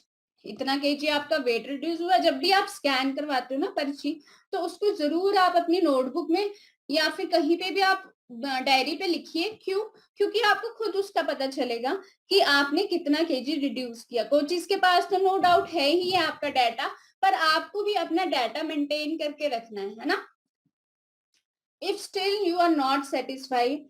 इतना केजी आपका वेट रिड्यूस हुआ, जब भी आप स्कैन करवाते हो ना पर्ची, तो उसको जरूर आप अपनी नोटबुक में या फिर कहीं पे भी आप डायरी पे लिखिए। क्यों? क्योंकि आपको खुद उसका पता चलेगा कि आपने कितना केजी रिड्यूस किया। कोचिस के पास तो नो डाउट है ही है आपका डाटा, पर आपको भी अपना डाटा मेंटेन करके रखना है ना। If still you are not satisfied,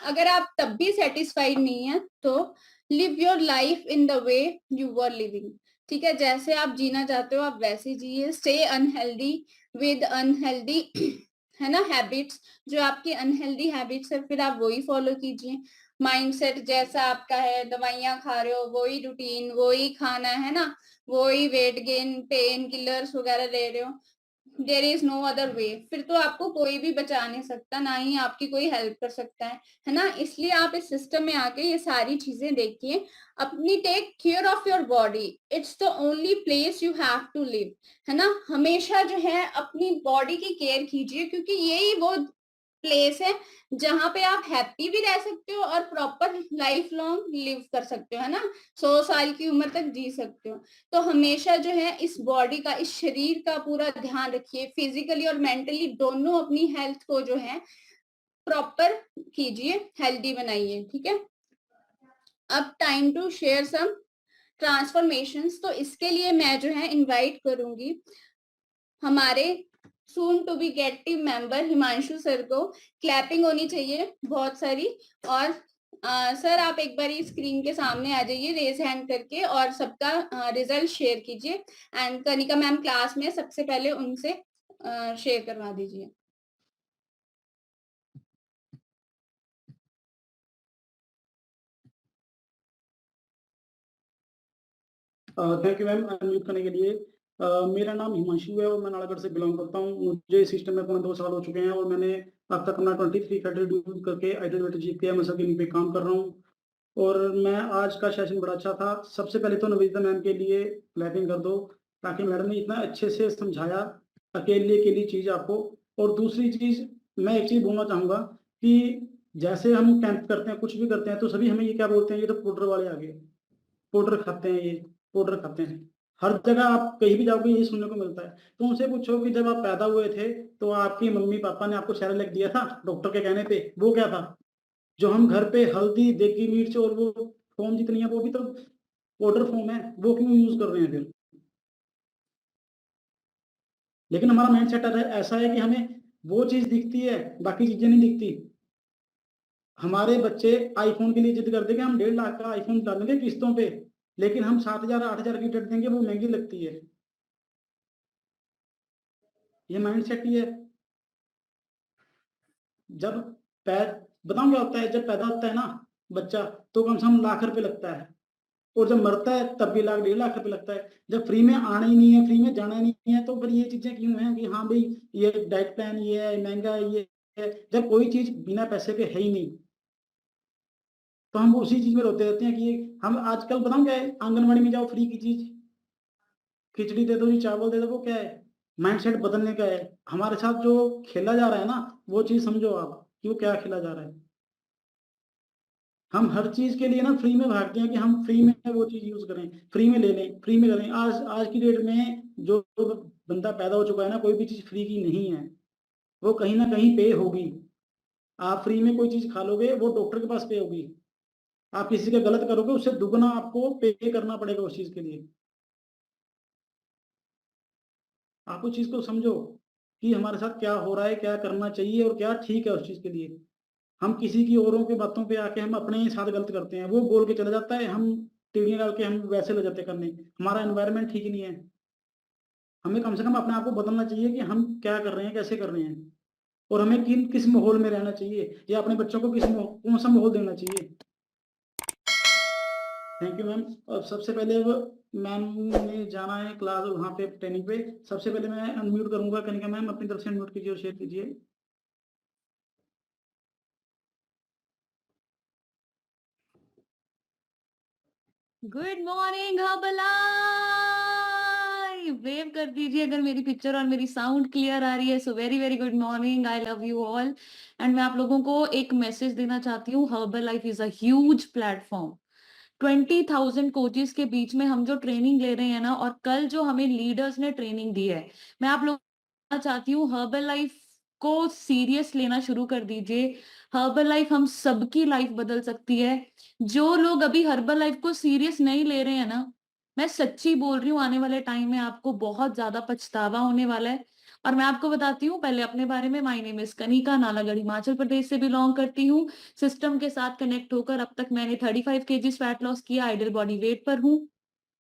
अगर आप तब भी सेटिस्फाइड नहीं है तो live your life in the way you were living, ठीक है। जैसे आप जीना चाहते हो आप वैसे जिए। स्टे अनहेल्दी विद अनहेल्दी है ना हैबिट्स, जो आपकी अनहेल्दी हैबिट्स है फिर आप वही फॉलो कीजिए। माइंडसेट जैसा आपका है, दवाइयां खा रहे हो वही रूटीन, वही खाना, है ना, वही वेट गेन पेन किलर्स वगैरह ले रहे हो, there is no other way, फिर तो आपको कोई भी बचा नहीं सकता, ना ही आपकी कोई हेल्प कर सकता है ना। इसलिए आप इस सिस्टम में आके ये सारी चीजें देखिए। अपनी take care of your body, it's the only place you have to live, है ना। हमेशा जो है अपनी बॉडी की केयर कीजिए, क्योंकि यही वो प्लेस है जहां पे आप हैप्पी भी रह सकते हो और प्रॉपर लाइफ लॉन्ग लिव कर सकते हो, है ना, 100 साल की उम्र तक जी सकते हो। तो हमेशा जो है इस बॉडी का, इस शरीर का पूरा ध्यान रखिए, फिजिकली और मेंटली दोनों अपनी हेल्थ को जो है प्रॉपर कीजिए, हेल्दी बनाइए, ठीक है। अब time to share some transformations, तो इसके लिए मैं जो है इनवाइट करूंगी हमारे soon to be get team member Himanshu sir को। क्लैपिंग होनी चाहिए बहुत सारी। और सर आप एक बार स्क्रीन के सामने आ जाइए रेज हैंड करके और सबका रिजल्ट शेयर कीजिए। एंड कनिका मैम क्लास में सबसे पहले उनसे शेयर करवा दीजिए। थैंक यू मैम अनम्यूट करने के लिए। मेरा नाम हिमांशु है और मैं नालागढ़ से बिलोंग करता हूँ। मुझे सिस्टम में 2 साल हो चुके हैं और मैंने अब तक अपना 23 फैट रिड्यूस करके आइडियल वेट अचीव किया। मैं सबके पे काम कर रहा हूँ और मैं आज का सेशन बड़ा अच्छा था। सबसे पहले तो नवनीता मैम के लिए क्लैपिंग कर दो, ताकि मैडम ने इतना अच्छे से समझाया अकेली चीज़ आपको। और दूसरी चीज़ मैं एक चीज़ बोलना चाहूँगा कि जैसे हम कैंप करते हैं, कुछ भी करते हैं, तो सभी हमें ये क्या बोलते हैं, ये तो पाउडर वाले आ गए, पाउडर खाते हैं, ये पाउडर खाते हैं। हर जगह आप कहीं भी जाओगे यही सुनने को मिलता है। तो उनसे पूछो कि जब आप पैदा हुए थे तो आपकी मम्मी पापा ने आपको सेरेलैक दिया था डॉक्टर के कहने पे, वो क्या था? जो हम घर पे हल्दी, देगी मिर्च और वो फॉर्म जितनी है वो भी तो पाउडर फॉर्म है, वो क्यों यूज कर रहे हैं फिर? लेकिन हमारा माइंड सेट ऐसा है कि हमें वो चीज दिखती है, बाकी चीजें नहीं दिखती। हमारे बच्चे आईफोन के लिए जिद करते हैं कि हम 1.5 लाख का आईफोन डालेंगे किस्तों पे, लेकिन हम 7,000 8,000 की टिकट देंगे, वो महंगी लगती है। ये माइंड सेट ही है। जब बताऊं क्या होता है, जब पैदा होता है ना बच्चा, तो कम से कम लाख रुपए लगता है, और जब मरता है तब भी 1.5 लाख रुपए लगता है। जब फ्री में आना ही नहीं है, फ्री में जाना ही नहीं है, तो फिर ये चीजें क्यों हैं कि हाँ भाई ये डाइट प्लान ये है महंगा है, ये है, जब कोई चीज बिना पैसे के है ही नहीं, तो हम उसी चीज में रोते रहते हैं कि हम आजकल बताऊं क्या है, आंगनबाड़ी में जाओ फ्री की चीज, खिचड़ी दे दो जी, चावल दे दो, वो क्या है? माइंडसेट बदलने का है। हमारे साथ जो खेला जा रहा है ना, वो चीज समझो आप कि वो क्या खेला जा रहा है। हम हर चीज के लिए ना फ्री में भागते हैं कि हम फ्री में वो चीज यूज करें, फ्री में ले लें, फ्री में करें। आज की डेट में जो बंदा पैदा हो चुका है ना, कोई भी चीज फ्री की नहीं है, वो कहीं ना कहीं पे होगी। आप फ्री में कोई चीज खा लोगे, वो डॉक्टर के पास पे होगी। आप किसी का गलत करोगे, उससे दुगना आपको पे करना पड़ेगा उस चीज के लिए। आप उस चीज को समझो कि हमारे साथ क्या हो रहा है, क्या करना चाहिए और क्या ठीक है उस चीज के लिए। हम किसी की औरों के बातों पे आके हम अपने साथ गलत करते हैं, वो बोल के चला जाता है, हम टीढ़ियां डाल के हम वैसे लग जाते हैं करने। हमारा एनवायरनमेंट ठीक नहीं है। हमें कम से कम अपने आप को बदलना चाहिए कि हम क्या कर रहे हैं, कैसे कर रहे हैं, और हमें किस माहौल में रहना चाहिए, या अपने बच्चों को कौन सा माहौल देना चाहिए। Thank you ma'am. अब सबसे पहले अब मैम ने जाना है क्लास, वहाँ पे ट्रेनिंग पे। सबसे पहले मैं अनम्यूट करूंगा कनिका मैम, अपनी तरफ से अनम्यूट कीजिए और शेयर कीजिए। गुड मॉर्निंग हर्बलाइफ, वेव कर दीजिए अगर मेरी पिक्चर और मेरी साउंड क्लियर आ रही है। So very very good morning, I love you all. And मैं आप लोगों को एक मैसेज देना चाहती हूँ, Herbalife is a huge platform. 20,000 coaches के बीच में हम जो ट्रेनिंग ले रहे हैं ना, और कल जो हमें लीडर्स ने ट्रेनिंग दी है, मैं आप लोगों को चाहती हूँ हर्बल लाइफ को सीरियस लेना शुरू कर दीजिए। हर्बल लाइफ हम सबकी लाइफ बदल सकती है। जो लोग अभी हर्बल लाइफ को सीरियस नहीं ले रहे हैं ना, मैं सच्ची बोल रही हूँ, आने वाले टाइम में आपको बहुत ज्यादा पछतावा होने वाला है। और मैं आपको बताती हूँ पहले अपने बारे में, my name is Kanika, Nalagarh Himachal Pradesh से बिलोंग करती हूँ। सिस्टम के साथ कनेक्ट होकर अब तक मैंने 35 केजीज फैट लॉस किया, आइडियल बॉडी वेट पर हूँ,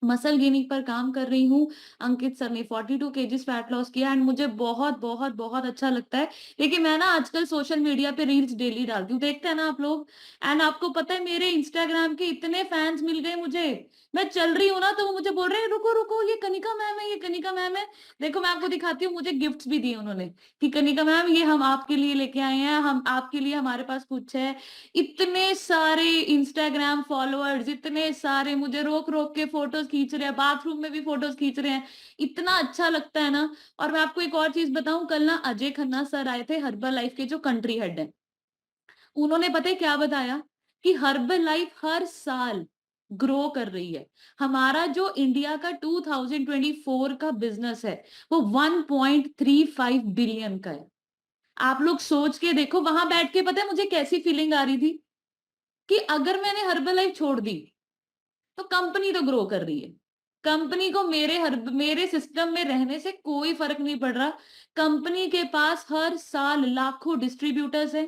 मसल गेनिंग पर काम कर रही हूँ। अंकित सर ने 42 केजीज फैट लॉस किया एंड मुझे बहुत बहुत बहुत अच्छा लगता है। लेकिन मैं ना आजकल सोशल मीडिया पे रील्स डेली डालती हूँ, देखते हैं ना आप लोग। एंड आपको पता है मेरे इंस्टाग्राम के इतने फैंस मिल गए मुझे। मैं चल रही हूँ ना तो वो मुझे बोल रहे हैं रुको रुको, ये कनिका मैम है, ये कनिका मैम है। देखो मैं आपको दिखाती हूँ, मुझे गिफ्ट्स भी दिए उन्होंने कि कनिका मैम ये हम आपके लिए लेके आए हैं, हम आपके लिए हमारे पास कुछ है। इतने सारे इंस्टाग्राम फॉलोअर्स, इतने सारे मुझे रोक रोक के फोटोज खींच रहे हैं, बाथरूम में भी फोटोज खींच रहे हैं। इतना अच्छा लगता है ना। और मैं आपको एक और चीज बताऊं, कल ना अजय खन्ना सर आए थे, हर्बल लाइफ के जो कंट्री हेड है। उन्होंने पता है क्या बताया, कि हर्बल लाइफ हर साल ग्रो कर रही है। हमारा जो इंडिया का 2024 का बिजनेस है वो 1.35 बिलियन का है। आप लोग सोच के देखो, वहां बैठ के पता है मुझे कैसी फीलिंग आ रही थी, कि अगर मैंने हर्बल लाइफ छोड़ दी तो कंपनी तो ग्रो कर रही है। कंपनी को मेरे सिस्टम में रहने से कोई फर्क नहीं पड़ रहा। कंपनी के पास हर साल लाखों डिस्ट्रीब्यूटर्स हैं,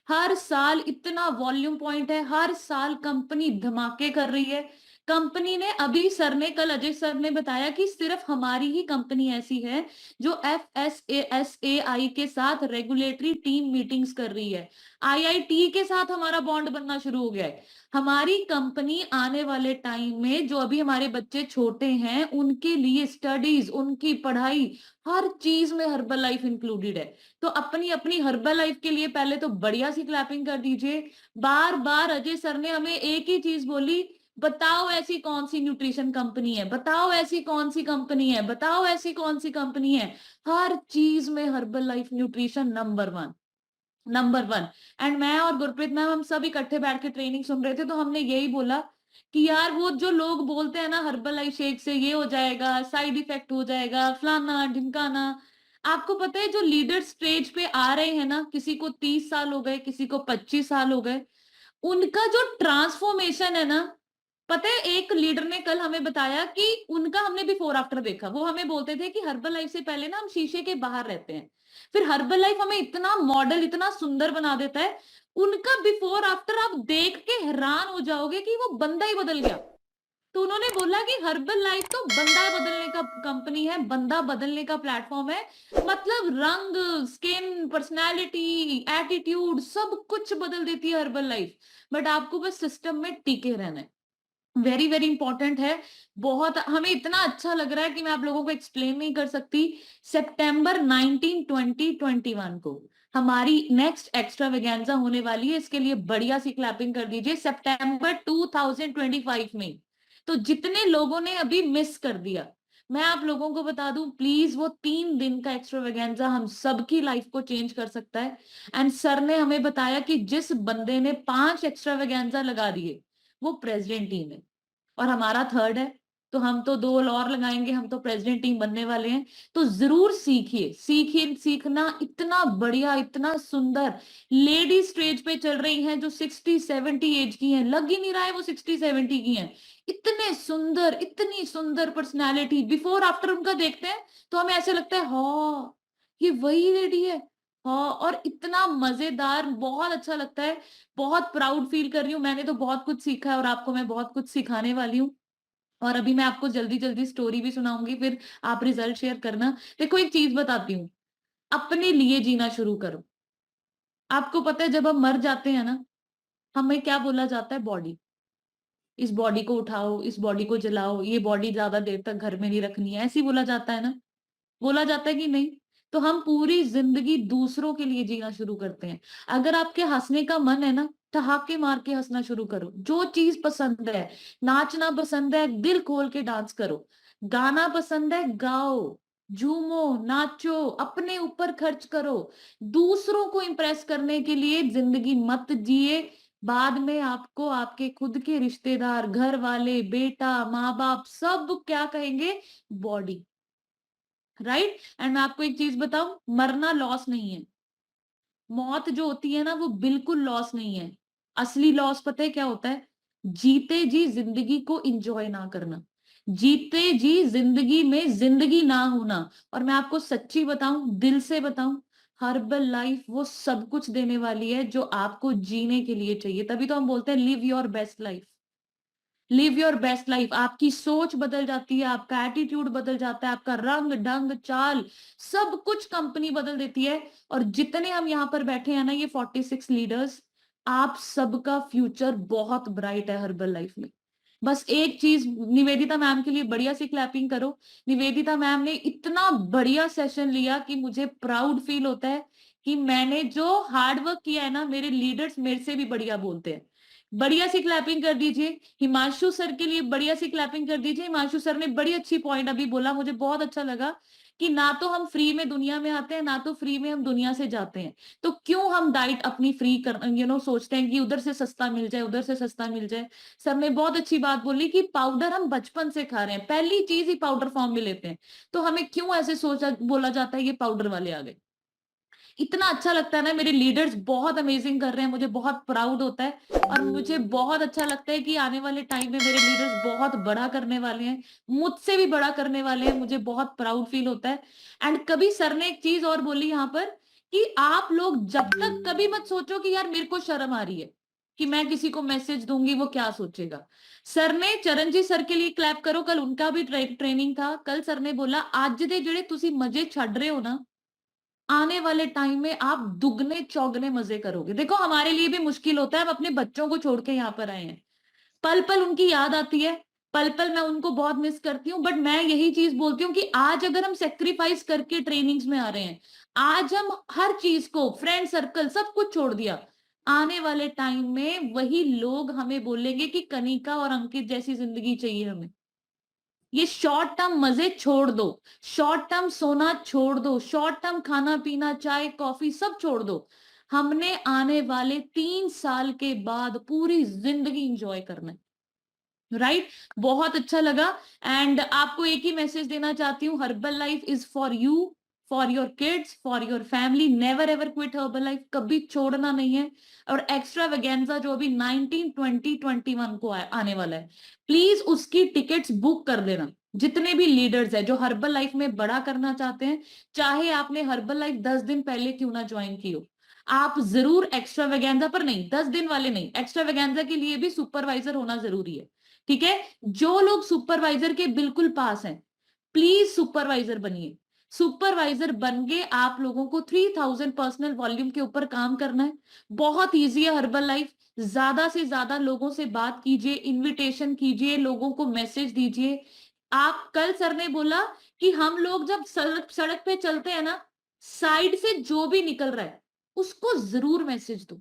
हर साल इतना वॉल्यूम पॉइंट है, हर साल कंपनी धमाके कर रही है। कंपनी ने अभी सर ने कल अजय सर ने बताया कि सिर्फ हमारी ही कंपनी ऐसी है जो FSASAI के साथ रेगुलेटरी टीम मीटिंग्स कर रही है। IIT के साथ हमारा बॉन्ड बनना शुरू हो गया है। हमारी कंपनी आने वाले टाइम में, जो अभी हमारे बच्चे छोटे हैं उनके लिए स्टडीज, उनकी पढ़ाई, हर चीज में हर्बल लाइफ इंक्लूडेड है। तो अपनी अपनी हर्बल लाइफ के लिए पहले तो बढ़िया सी क्लैपिंग कर दीजिए। बार बार अजय सर ने हमें एक ही चीज बोली, बताओ ऐसी कौन सी न्यूट्रिशन कंपनी है, बताओ ऐसी कौन सी कंपनी है, बताओ ऐसी कौन सी कंपनी है। हर चीज में herbal life nutrition number one, number one. And मैं और गुरप्रीत मैम हम सब इकट्ठे बैठ के ट्रेनिंग सुन रहे थे, तो हमने यही बोला कि यार वो जो लोग बोलते हैं ना हर्बल लाइफ शेक से ये हो जाएगा, साइड इफेक्ट हो जाएगा, फलाना ढिमकाना। आपको पता है जो लीडर स्टेज पे आ रहे हैं ना, किसी को 30 साल हो गए, किसी को 25 साल हो गए, उनका जो ट्रांसफॉर्मेशन है ना, पता है एक लीडर ने कल हमें बताया कि उनका हमने बिफोर आफ्टर देखा। वो हमें बोलते थे कि हर्बल लाइफ से पहले ना हम शीशे के बाहर रहते हैं, फिर हर्बल लाइफ हमें इतना मॉडल, इतना सुंदर बना देता है। उनका बिफोर आफ्टर आप देख के हैरान हो जाओगे कि वो बंदा ही बदल गया। तो उन्होंने बोला कि हर्बल लाइफ तो बंदा बदलने का कंपनी है, बंदा बदलने का प्लेटफॉर्म है। मतलब रंग, स्किन, पर्सनालिटी, एटीट्यूड, सब कुछ बदल देती है हर्बल लाइफ। बट आपको बस सिस्टम में टिके रहना है। वेरी वेरी इंपॉर्टेंट है। बहुत हमें इतना अच्छा लग रहा है कि मैं आप लोगों को एक्सप्लेन नहीं कर सकती। सितंबर 19 2021 को हमारी नेक्स्ट एक्स्ट्रा वेगेंजा होने वाली है। इसके लिए बढ़िया सी क्लैपिंग कर दीजिए। सितंबर 2025 में, तो जितने लोगों ने अभी मिस कर दिया, मैं आप लोगों को बता दूं, प्लीज, वो 3 दिन का एक्स्ट्रावेगेंजा हम सबकी लाइफ को चेंज कर सकता है। एंड सर ने हमें बताया कि जिस बंदे ने 5 एक्स्ट्रावेगेंजा लगा दिए वो प्रेसिडेंट टीम है, और हमारा 3rd है, तो हम तो 2 और लगाएंगे, हम तो प्रेसिडेंट टीम बनने वाले हैं। तो जरूर सीखिए, सीखिए, सीखना इतना बढ़िया, इतना सुंदर। लेडी स्टेज पे चल रही हैं जो 60-70 एज की हैं, लग ही नहीं रहा है वो 60-70 की हैं। इतने सुंदर, इतनी सुंदर पर्सनालिटी, बिफोर आफ्टर उनका देखते हैं तो हमें ऐसे लगता है हाँ ये वही लेडी है। हाँ, और इतना मजेदार, बहुत अच्छा लगता है, बहुत प्राउड फील कर रही हूँ। मैंने तो बहुत कुछ सीखा है और आपको मैं बहुत कुछ सिखाने वाली हूँ। और अभी मैं आपको जल्दी जल्दी स्टोरी भी सुनाऊंगी, फिर आप रिजल्ट शेयर करना। देखो एक चीज बताती हूँ, अपने लिए जीना शुरू करो। आपको पता है जब हम मर जाते हैं ना, हमें क्या बोला जाता है? बॉडी, इस बॉडी को उठाओ, इस बॉडी को जलाओ, ये बॉडी ज्यादा देर तक घर में नहीं रखनी है, ऐसे ही बोला जाता है ना? बोला जाता है कि नहीं? तो हम पूरी जिंदगी दूसरों के लिए जीना शुरू करते हैं। अगर आपके हंसने का मन है ना, ठहाके मार के हंसना शुरू करो। जो चीज पसंद है, नाचना पसंद है, दिल खोल के डांस करो। गाना पसंद है, गाओ, झूमो, नाचो, अपने ऊपर खर्च करो। दूसरों को इंप्रेस करने के लिए जिंदगी मत जिए। बाद में आपको आपके खुद के रिश्तेदार, घर वाले, बेटा, माँ बाप सब क्या कहेंगे? बॉडी। राइट? एंड मैं आपको एक चीज बताऊं, मरना लॉस नहीं है। मौत जो होती है ना, वो बिल्कुल लॉस नहीं है। असली लॉस पता है क्या होता है? जीते जी जिंदगी को एंजॉय ना करना, जीते जी जिंदगी में जिंदगी ना होना। और मैं आपको सच्ची बताऊं, दिल से बताऊं, हर्बल लाइफ वो सब कुछ देने वाली है जो आपको जीने के लिए चाहिए। तभी तो हम बोलते हैं live your best life. Live your best life. आपकी सोच बदल जाती है, आपका एटीट्यूड बदल जाता है, आपका रंग ढंग चाल सब कुछ कंपनी बदल देती है। और जितने हम यहाँ पर बैठे हैं ना, ये 46 लीडर्स, आप सबका फ्यूचर बहुत ब्राइट है हर्बल लाइफ में। बस एक चीज, निवेदिता मैम के लिए बढ़िया सी क्लैपिंग करो। निवेदिता मैम ने इतना बढ़िया सेशन लिया कि मुझे प्राउड फील होता है कि मैंने जो हार्ड वर्क किया है ना, मेरे लीडर्स मेरे से भी बढ़िया बोलते हैं। बढ़िया सी क्लैपिंग कर दीजिए। हिमांशु सर के लिए बढ़िया सी क्लैपिंग कर दीजिए। हिमांशु सर ने बड़ी अच्छी पॉइंट अभी बोला, मुझे बहुत अच्छा लगा कि ना तो हम फ्री में दुनिया में आते हैं, ना तो फ्री में हम दुनिया से जाते हैं। तो क्यों हम डाइट अपनी फ्री कर सोचते हैं कि उधर से सस्ता मिल जाए, उधर से सस्ता मिल जाए। सर ने बहुत अच्छी बात बोली कि पाउडर हम बचपन से खा रहे हैं, पहली चीज ही पाउडर फॉर्म में लेते हैं। तो हमें क्यों ऐसे सोचा बोला जाता है ये पाउडर वाले आ गए। इतना अच्छा लगता है ना, मेरे लीडर्स बहुत अमेजिंग कर रहे हैं, मुझे बहुत प्राउड होता है। और मुझे बहुत अच्छा लगता है कि आने वाले टाइम में मेरे लीडर्स बहुत बड़ा करने वाले हैं, मुझसे भी बड़ा करने वाले हैं। मुझे बहुत प्राउड फील होता है। एंड कभी सर ने एक चीज और बोली यहाँ पर कि आप लोग जब तक कभी मत सोचो कि यार मेरे को शर्म आ रही है कि मैं किसी को मैसेज दूंगी वो क्या सोचेगा। सर ने, चरणजीत सर के लिए क्लैप करो, कल उनका भी ट्रेनिंग था। कल सर ने बोला आज दे जेड़े तुसी मजे छड़ रहे हो ना, आने वाले टाइम में आप दुगने चौगने मजे करोगे। देखो हमारे लिए भी मुश्किल होता है, हम अपने बच्चों को छोड़ के यहाँ पर आए हैं, पल पल उनकी याद आती है, पल पल मैं उनको बहुत मिस करती हूँ। बट मैं यही चीज बोलती हूँ कि आज अगर हम सेक्रीफाइस करके ट्रेनिंग्स में आ रहे हैं, आज हम हर चीज को, फ्रेंड सर्कल सब कुछ छोड़ दिया, आने वाले टाइम में वही लोग हमें बोलेंगे कि कनिका और अंकित जैसी जिंदगी चाहिए हमें। ये शॉर्ट टर्म मजे छोड़ दो, शॉर्ट टर्म सोना छोड़ दो, शॉर्ट टर्म खाना पीना, चाय कॉफी सब छोड़ दो। हमने आने वाले 3 साल के बाद पूरी जिंदगी इंजॉय करना है। राइट? बहुत अच्छा लगा। एंड आपको एक ही मैसेज देना चाहती हूँ, herbal life is for you, for your kids, for your family. Never ever quit herbal life, कभी छोड़ना नहीं है। और एक्स्ट्रा वेगेंजा जो अभी 19, 20, 21 को आने वाला है, प्लीज उसकी टिकट्स बुक कर देना। जितने भी लीडर्स है जो हर्बल लाइफ में बड़ा करना चाहते हैं, चाहे आपने हर्बल लाइफ 10 दिन पहले क्यों ना ज्वाइन की हो, आप जरूर एक्स्ट्रा वेगेंजा पर नहीं, 10 दिन वाले नहीं, एक्स्ट्रा वेगेंजा के लिए भी सुपरवाइजर होना जरूरी है। ठीक है? जो लोग सुपरवाइजर के बिल्कुल पास हैं, प्लीज सुपरवाइजर बनिए। सुपरवाइजर बन के आप लोगों को 3000 पर्सनल वॉल्यूम के ऊपर काम करना है। बहुत इजी है हर्बल लाइफ। ज्यादा से ज्यादा लोगों से बात कीजिए, इनविटेशन कीजिए, लोगों को मैसेज दीजिए। आप, कल सर ने बोला कि हम लोग जब सड़क सड़क पे चलते हैं ना, साइड से जो भी निकल रहा है उसको जरूर मैसेज दो।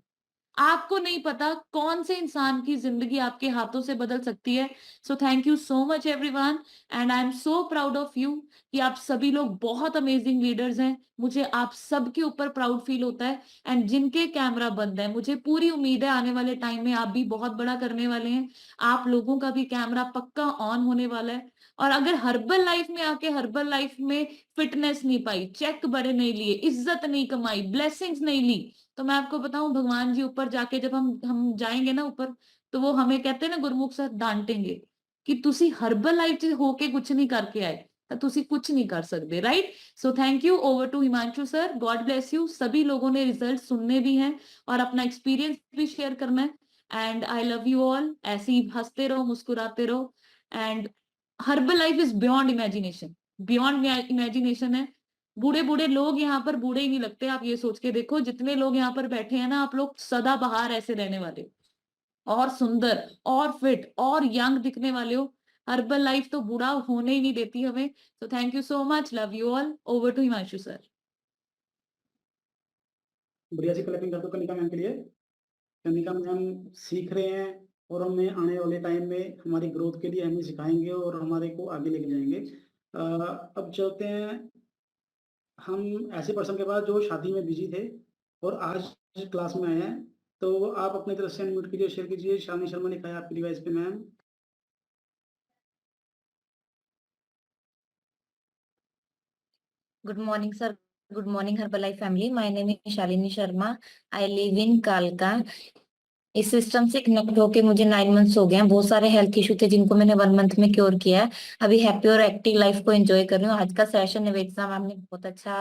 आपको नहीं पता कौन से इंसान की जिंदगी आपके हाथों से बदल सकती है। सो thank you so much everyone, and I am so proud of you कि आप सभी लोग बहुत अमेजिंग लीडर्स हैं। मुझे आप सबके ऊपर प्राउड फील होता है। एंड जिनके कैमरा बंद है, मुझे पूरी उम्मीद है आने वाले टाइम में आप भी बहुत बड़ा करने वाले हैं। आप लोगों का भी कैमरा पक्का ऑन होने वाला है। और अगर हर्बल लाइफ में आके हर्बल लाइफ में फिटनेस नहीं पाई, चेक बड़े नहीं लिए, इज्जत नहीं कमाई, ब्लेसिंग्स नहीं ली, तो मैं आपको बताऊं भगवान जी ऊपर जाके जब हम जाएंगे ना ऊपर, तो वो हमें कहते हैं ना गुरमुख सर डांटेंगे कि तुसी हर्बल लाइफ च होके कुछ नहीं करके आए, तो तुसी कुछ नहीं कर सकते, right. So thank you, over to Himanshu sir, God bless you. सभी लोगों ने रिजल्ट सुनने भी हैं और अपना एक्सपीरियंस भी शेयर करना है। And I love you all, ऐसे ही हंसते रहो, मुस्कुराते रहो। And herbal life is beyond imagination, beyond imagination है। बूढ़े बूढ़े लोग यहाँ पर बूढ़े ही नहीं लगते। आप ये सोच के देखो, जितने लोग यहाँ पर बैठे हैं ना, आप लोग सदा बहार ऐसे रहने वाले हो, और सुंदर और फिट और यंग दिखने वाले हो। हर्बल लाइफ तो बूढ़ा होने ही नहीं देती हमें। तो thank you so much, love you all, over to Himanshu sir. बढ़िया सी क्लैपिंग कर दो कनिका मैम के लिए। कनिका मैम सीख रहे हैं और हमें आने वाले टाइम में हमारी ग्रोथ के लिए हमें सिखाएंगे और हमारे को आगे लेके जाएंगे। अब चलते हैं हम ऐसे पर्सन के पास जो शादी में बिजी थे और आज क्लास में आए हैं। तो आप अपनी तरफ से अनम्यूट कीजिए, शेयर कीजिए। शालिनी शर्मा लिखा है आपकी डिवाइस पे ma'am. Good morning, sir. Good morning, Herbalife family. My name is Shalini Sharma. I live in Kalka. इस सिस्टम से कनेक्ट होके मुझे 9 मंथ्स हो गए हैं। बहुत सारे हेल्थ इशू थे जिनको मैंने 1 मंथ में क्योर किया है। अभी हैप्पी और एक्टिव लाइफ को एंजॉय कर रही हूँ। आज का सेशन निवेदिता मैम ने बहुत अच्छा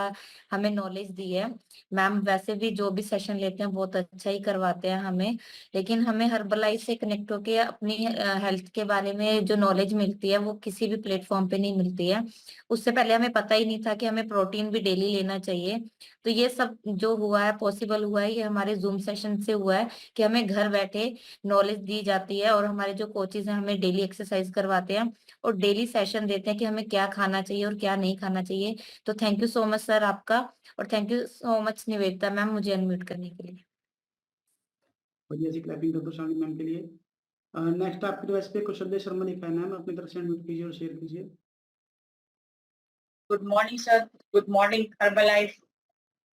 हमें नॉलेज दी है। मैम वैसे भी जो भी सेशन लेते हैं बहुत अच्छा ही करवाते हैं हमें, लेकिन हमें हर्बल लाइफ से कनेक्ट होके अपनी हेल्थ के बारे में जो नॉलेज मिलती है वो किसी भी प्लेटफॉर्म पे नहीं मिलती है। उससे पहले हमें पता ही नहीं था कि हमें प्रोटीन भी डेली लेना चाहिए। तो ये सब जो हुआ है, पॉसिबल हुआ है, ये हमारे जूम सेशन से हुआ है कि हमें घर बैठे नॉलेज दी जाती है और हमारे जो कोचेज हैं हमें डेली एक्सरसाइज करवाते हैं और डेली सेशन देते हैं कि हमें क्या खाना चाहिए और क्या नहीं खाना चाहिए। तो thank you so much sir आपका, और thank you so much Nivedita ma'am मुझे अनम्यूट करने के लिए। बढ़िया सी क्लैपिंग कर दो शालिनी मैम के लिए। नेक्स्ट आपकी डिवाइस पे कुशल शर्मा लिखा है मैम, अपनी तरफ से अनम्यूट कीजिए और शेयर कीजिए। Good morning sir, good morning Herbalife.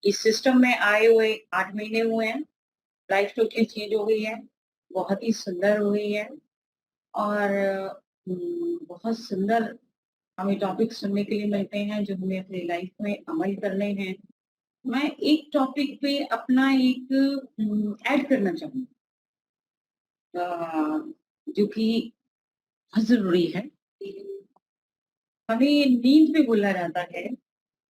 इस सिस्टम में आए हुए 8 महीने हुए हैं। लाइफ टोटली चेंज हो गई है, बहुत ही सुंदर हो गई है और बहुत सुंदर हमें टॉपिक सुनने के लिए मिलते हैं जो हमें अपनी लाइफ में अमल करने हैं। मैं एक टॉपिक पे अपना एक ऐड करना चाहूँगी जो कि बहुत जरूरी है। हमें नींद पे बोला जाता है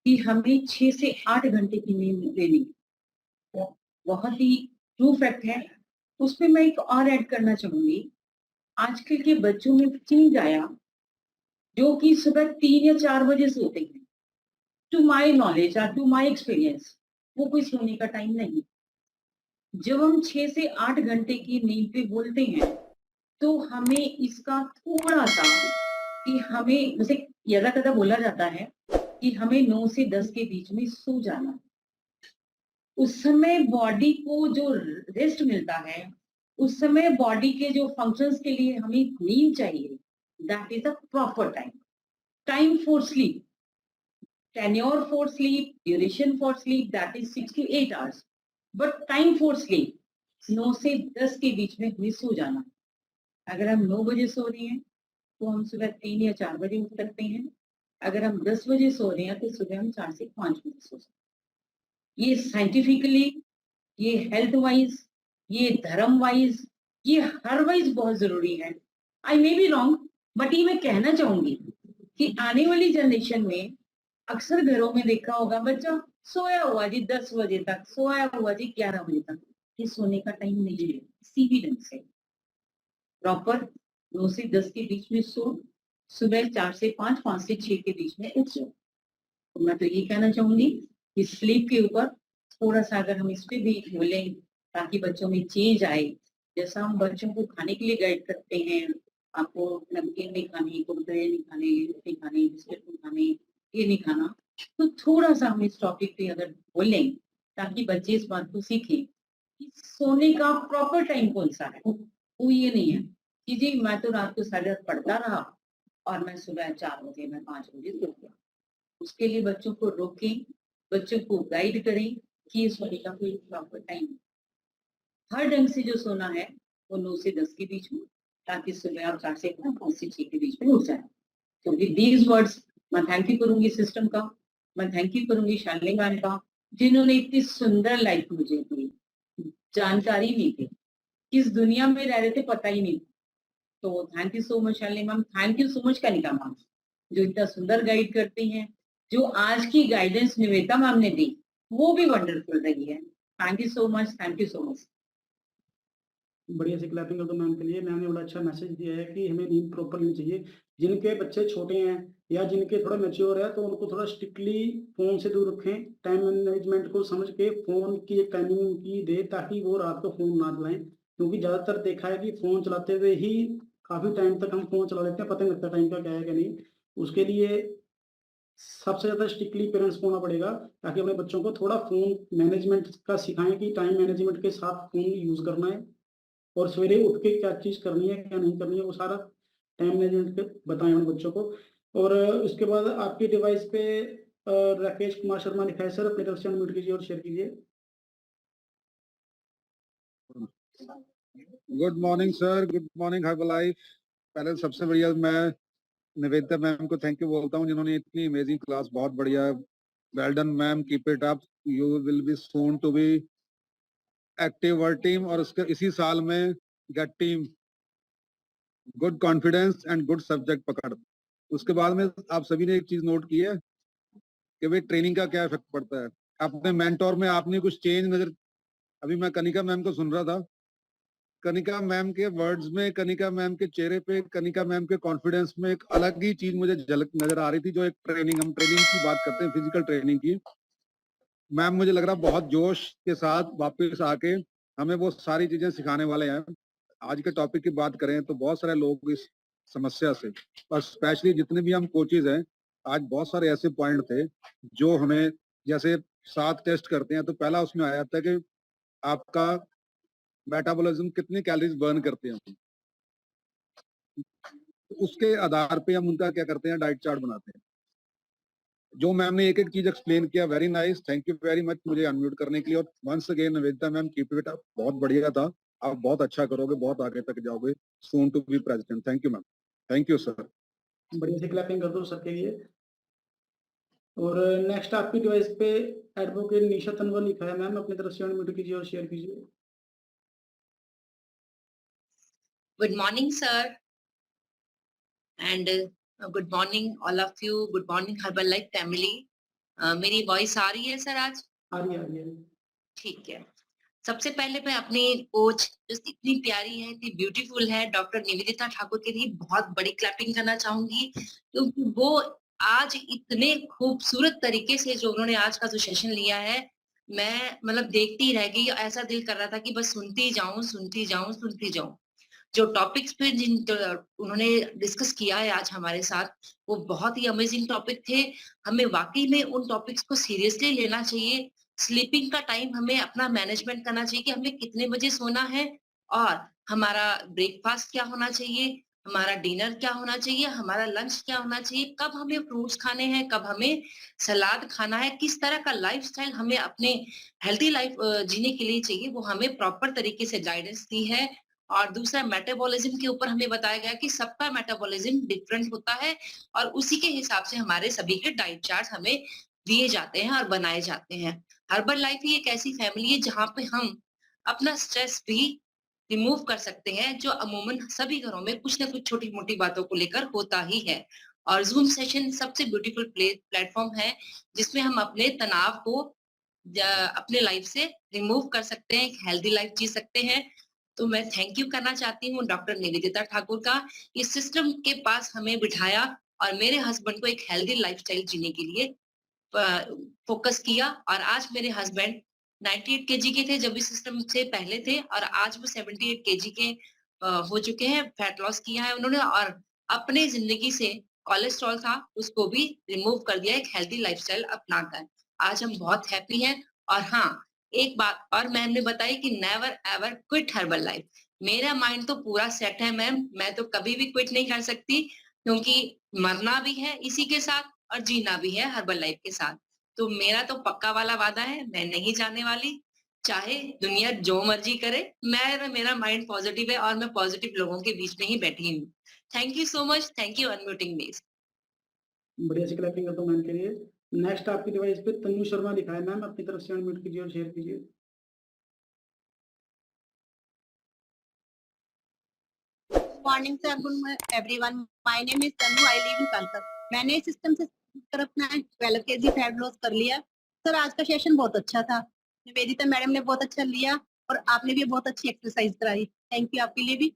कि हमें 6 से 8 घंटे की नींद लेनी, तो बहुत ही ट्रू फैक्ट है। उस पे मैं एक और ऐड करना चाहूंगी। आजकल के बच्चों में चेंज आया जो कि सुबह 3 या 4 बजे सोते हैं। टू माय नॉलेज और टू माय एक्सपीरियंस वो कोई सोने का टाइम नहीं। जब हम 6 से 8 घंटे की नींद पे बोलते हैं तो हमें इसका थोड़ा सा कि हमें जैसे यदा कदा बोला जाता है कि हमें 9 से 10 के बीच में सो जाना। उस समय बॉडी को जो रेस्ट मिलता है, उस समय बॉडी के जो फंक्शंस के लिए हमें नींद चाहिए, that is a proper time. Time for sleep, tenure for sleep, duration for sleep, that is 6 to 8 hours। But time for sleep 9 से 10 के बीच में हमें सो जाना। अगर हम 9 बजे सो रहे हैं तो हम सुबह 3 या 4 बजे उठ सकते हैं। अगर हम 10 बजे सो रहे हैं तो सुबह हम 4 से 5 बजे सो सकते हैं। ये साइंटिफिकली, ये हेल्थ वाइज, ये धर्म वाइज, ये हर वाइज बहुत जरूरी है। आई मे बी रॉन्ग, बट ये मैं कहना चाहूंगी कि आने वाली जनरेशन में अक्सर घरों में देखा होगा बच्चा सोया हुआ जी 10 बजे तक, सोया हुआ जी 11 बजे तक। ये सोने का टाइम नहीं है। किसी भी ढंग से प्रॉपर 9 से 10 के बीच में सो, सुबह 4 से 5, 5 से 6 के बीच में उठ जाओ। तो मैं तो ये कहना चाहूंगी कि स्लीप के ऊपर थोड़ा सा अगर हम इस पे भी बोलें ताकि बच्चों में चेंज आए। जैसा हम बच्चों को खाने के लिए गाइड करते हैं, आपको नमकीन नहीं खानी, कुरकुरे नहीं खाने, रोटी खानी, बिस्किट नहीं खाने, ये नहीं खाना, तो थोड़ा सा हम इस टॉपिक पे अगर बोलें ताकि बच्चे इस बात को सीखें कि सोने का प्रॉपर टाइम कौन सा है। वो ये नहीं है कि जी मैं तो रात को 8:30 पढ़ता रहा और मैं सुबह 4 बजे मैं 5 बजे सो गया। उसके लिए बच्चों को रोकें, बच्चों को गाइड करें कि ये सोने का कोई प्रॉपर टाइम है। हर ढंग से जो सोना है वो 9 से 10 के बीच में, ताकि सुबह आप 4 से 5 से 6 के बीच में उठ जाए। तो विद दीज वर्ड्स मैं थैंक यू करूंगी सिस्टम का, मैं थैंक यू करूंगी शालिनी मैम का, जिन्होंने इतनी सुंदर लाइफ मुझे दी, जानकारी नहीं थी, किस दुनिया में रह रहे थे पता ही नहीं। तो thank you so much Shalini ma'am, thank you so much Kanika ma'am, जो इतना सुंदर गाइड करती हैं। जो आज की गाइडेंस निवेदिता मैम ने दी वो भी वंडरफुल रही है। Thank you so much, thank you so much. बढ़िया से क्लैपिंग कर दो मैम के लिए। मैम ने बड़ा अच्छा मैसेज दिया है कि हमें नींद प्रॉपर लेनी चाहिए। जिनके बच्चे छोटे हैं या जिनके थोड़ा मैच्योर है तो उनको थोड़ा स्ट्रिक्टली फ़ोन से दूर रखें। टाइम मैनेजमेंट को समझ के फ़ोन की एक टाइमिंग उनकी दें ताकि वो रात को फ़ोन ना चलाएँ। क्योंकि ज़्यादातर देखा है कि फ़ोन चलाते हुए ही काफ़ी टाइम तक हम फ़ोन चला लेते हैं, पता नहीं लगता टाइम का क्या है क्या नहीं। उसके लिए सबसे ज़्यादा स्ट्रिक्टली पेरेंट्स को होना पड़ेगा ताकि अपने बच्चों को थोड़ा फ़ोन मैनेजमेंट का सिखाएँ कि टाइम मैनेजमेंट के साथ फ़ोन यूज़ करना है। और सवेरे उठ के क्या चीज़ करनी है, क्या नहीं करनी है, वो सारा टाइम मैनेजमेंट पे बताएँ अपने बच्चों को। और उसके बाद आपकी डिवाइस पे राकेश कुमार शर्मा लिखा है सर, अपनी तरफ से अनम्यूट कीजिए और शेयर कीजिए। Good morning sir, good morning Herbalife. पहले तो सबसे बढ़िया मैं निवेदिता मैम को थैंक यू बोलता हूँ जिन्होंने इतनी अमेजिंग क्लास, बहुत बढ़िया। Well done ma'am, keep it up, you will be soon to be active world team. और उसके इसी साल में get team, good confidence and good subject पकड़। उसके बाद में आप सभी ने एक चीज नोट की है कि भाई ट्रेनिंग का क्या इफेक्ट पड़ता है। अपने मेंटोर में आपने कुछ चेंज नजर, अभी मैं कनिका मैम को सुन रहा था, कनिका मैम के वर्ड्स में, कनिका मैम के चेहरे पे, कनिका मैम के कॉन्फिडेंस में एक अलग ही चीज मुझे झलक नजर आ रही थी। जो एक ट्रेनिंग, हम ट्रेनिंग की बात करते हैं, फिजिकल ट्रेनिंग की, मैम मुझे लग रहा बहुत जोश के साथ वापस आके हमें वो सारी चीजें सिखाने वाले हैं। आज के टॉपिक की बात करें तो बहुत सारे लोग इस समस्या से, और स्पेशली जितने भी हम कोचेज हैं, आज बहुत सारे ऐसे पॉइंट थे जो हमें, जैसे 7 टेस्ट करते हैं तो पहला उसमें आया था कि आपका मेटाबॉलिज्म कितनी कैलोरीज बर्न करते हैं। उसके आधार पे हम उनका क्या करते हैं, डाइट चार्ट बनाते हैं। जो मैम ने एक एक चीज एक्सप्लेन किया, very nice, thank you very much मुझे अनम्यूट करने के लिए। और once again Nivedita ma'am, keep it up, बहुत बढ़िया था, आप बहुत अच्छा करोगे, बहुत आगे तक जाओगे, soon to be president. Thank you ma'am, thank you sir. बढ़िया से क्लैपिंग कर दो सर के लिए। और नेक्स्ट आपकी डिवाइस पे एडवोकेट निशा तनवर लिखा है मैम, अपनी तरफ से अनम्यूट कीजिए और शेयर कीजिए। Good morning, sir, and good morning, all of you. Good morning, Herbalife family. मेरी वॉइस आ रही है सर आज? आ रही है। ठीक है। सबसे पहले मैं अपनी कोच जो इतनी प्यारी है, इतनी ब्यूटीफुल है, डॉक्टर निवेदिता ठाकुर के लिए बहुत बड़ी क्लैपिंग करना चाहूंगी, क्योंकि वो आज इतने खूबसूरत तरीके से जो उन्होंने आज का जो सेशन लिया है, मैं मतलब देखती रह गई। ऐसा दिल कर रहा था कि बस सुनती जाऊं, सुनती जाऊं, सुनती जाऊं। जो टॉपिक्स पे उन्होंने डिस्कस किया है आज हमारे साथ, वो बहुत ही अमेजिंग टॉपिक थे। हमें वाकई में उन टॉपिक्स को सीरियसली लेना चाहिए। स्लीपिंग का टाइम हमें अपना मैनेजमेंट करना चाहिए कि हमें कितने बजे सोना है, और हमारा ब्रेकफास्ट क्या होना चाहिए, हमारा डिनर क्या होना चाहिए, हमारा लंच क्या होना चाहिए, कब हमें फ्रूट्स खाने हैं, कब हमें सलाद खाना है, किस तरह का लाइफस्टाइल हमें अपने हेल्थी लाइफ जीने के लिए चाहिए, वो हमें प्रॉपर तरीके से गाइडेंस दी है। और दूसरा मेटाबॉलिज्म के ऊपर हमें बताया गया कि सबका मेटाबॉलिज्म डिफरेंट होता है, और उसी के हिसाब से हमारे सभी के डाइट चार्ट हमें दिए जाते हैं और बनाए जाते हैं। हर्बल लाइफ ही एक ऐसी फैमिली है जहाँ पे हम अपना स्ट्रेस भी रिमूव कर सकते हैं, जो अमूमन सभी घरों में कुछ ना कुछ छोटी मोटी बातों को लेकर होता ही है। और जूम सेशन सबसे ब्यूटीफुल प्लेटफॉर्म है जिसमें हम अपने तनाव को अपने लाइफ से रिमूव कर सकते हैं, एक हेल्दी लाइफ जी सकते हैं। तो मैं थैंक यू करना चाहती हूँ डॉक्टर निवेदिता ठाकुर का, इस सिस्टम के पास हमें बिठाया और मेरे हस्बैंड को एक हेल्दी लाइफस्टाइल जीने के लिए फोकस किया। और आज मेरे हस्बैंड 98 केजी के थे जब इस सिस्टम से पहले थे, और आज वो 78 केजी के हो चुके हैं। फैट लॉस किया है उन्होंने, और अपने जिंदगी से कोलेस्ट्रॉल था उसको भी रिमूव कर दिया एक हेल्दी लाइफस्टाइल अपनाकर। आज हम बहुत हैप्पी हैं। और हाँ, एक बात और मैम ने बताई कि never ever quit herbal life. मेरा माइंड तो पूरा सेट है मैम, मैं तो कभी भी क्विट नहीं कर सकती, क्योंकि मरना भी है इसी के साथ और जीना भी है हर्बल लाइफ के साथ। तो मेरा तो पक्का वाला वादा है, मैं नहीं जाने वाली, चाहे दुनिया जो मर्जी करे। मेरा माइंड पॉजिटिव है और मैं पॉजिटिव लोगों के बीच में ही बैठी हूँ। Thank you so much, thank you unmuting me. बढ़िया सी क्लैपिंग करता हूँ मैम के लिए। नेक्स्ट आपकी डिवाइस पे तन्नू शर्मा लिखा है मैम, अपनी तरफ से अनम्यूट कीजिए और शेयर कीजिए। Morning sir, good everyone. My name is Tannu, I live in Calcutta. मैंने इस सिस्टम से कर अपना 12 केजी फैट लॉस कर लिया। सर आज का सेशन बहुत अच्छा था, निवेदिता मैडम ने बहुत अच्छा लिया और आपने भी बहुत अच्छी एक्सरसाइज कराई। थैंक यू आपके लिए भी।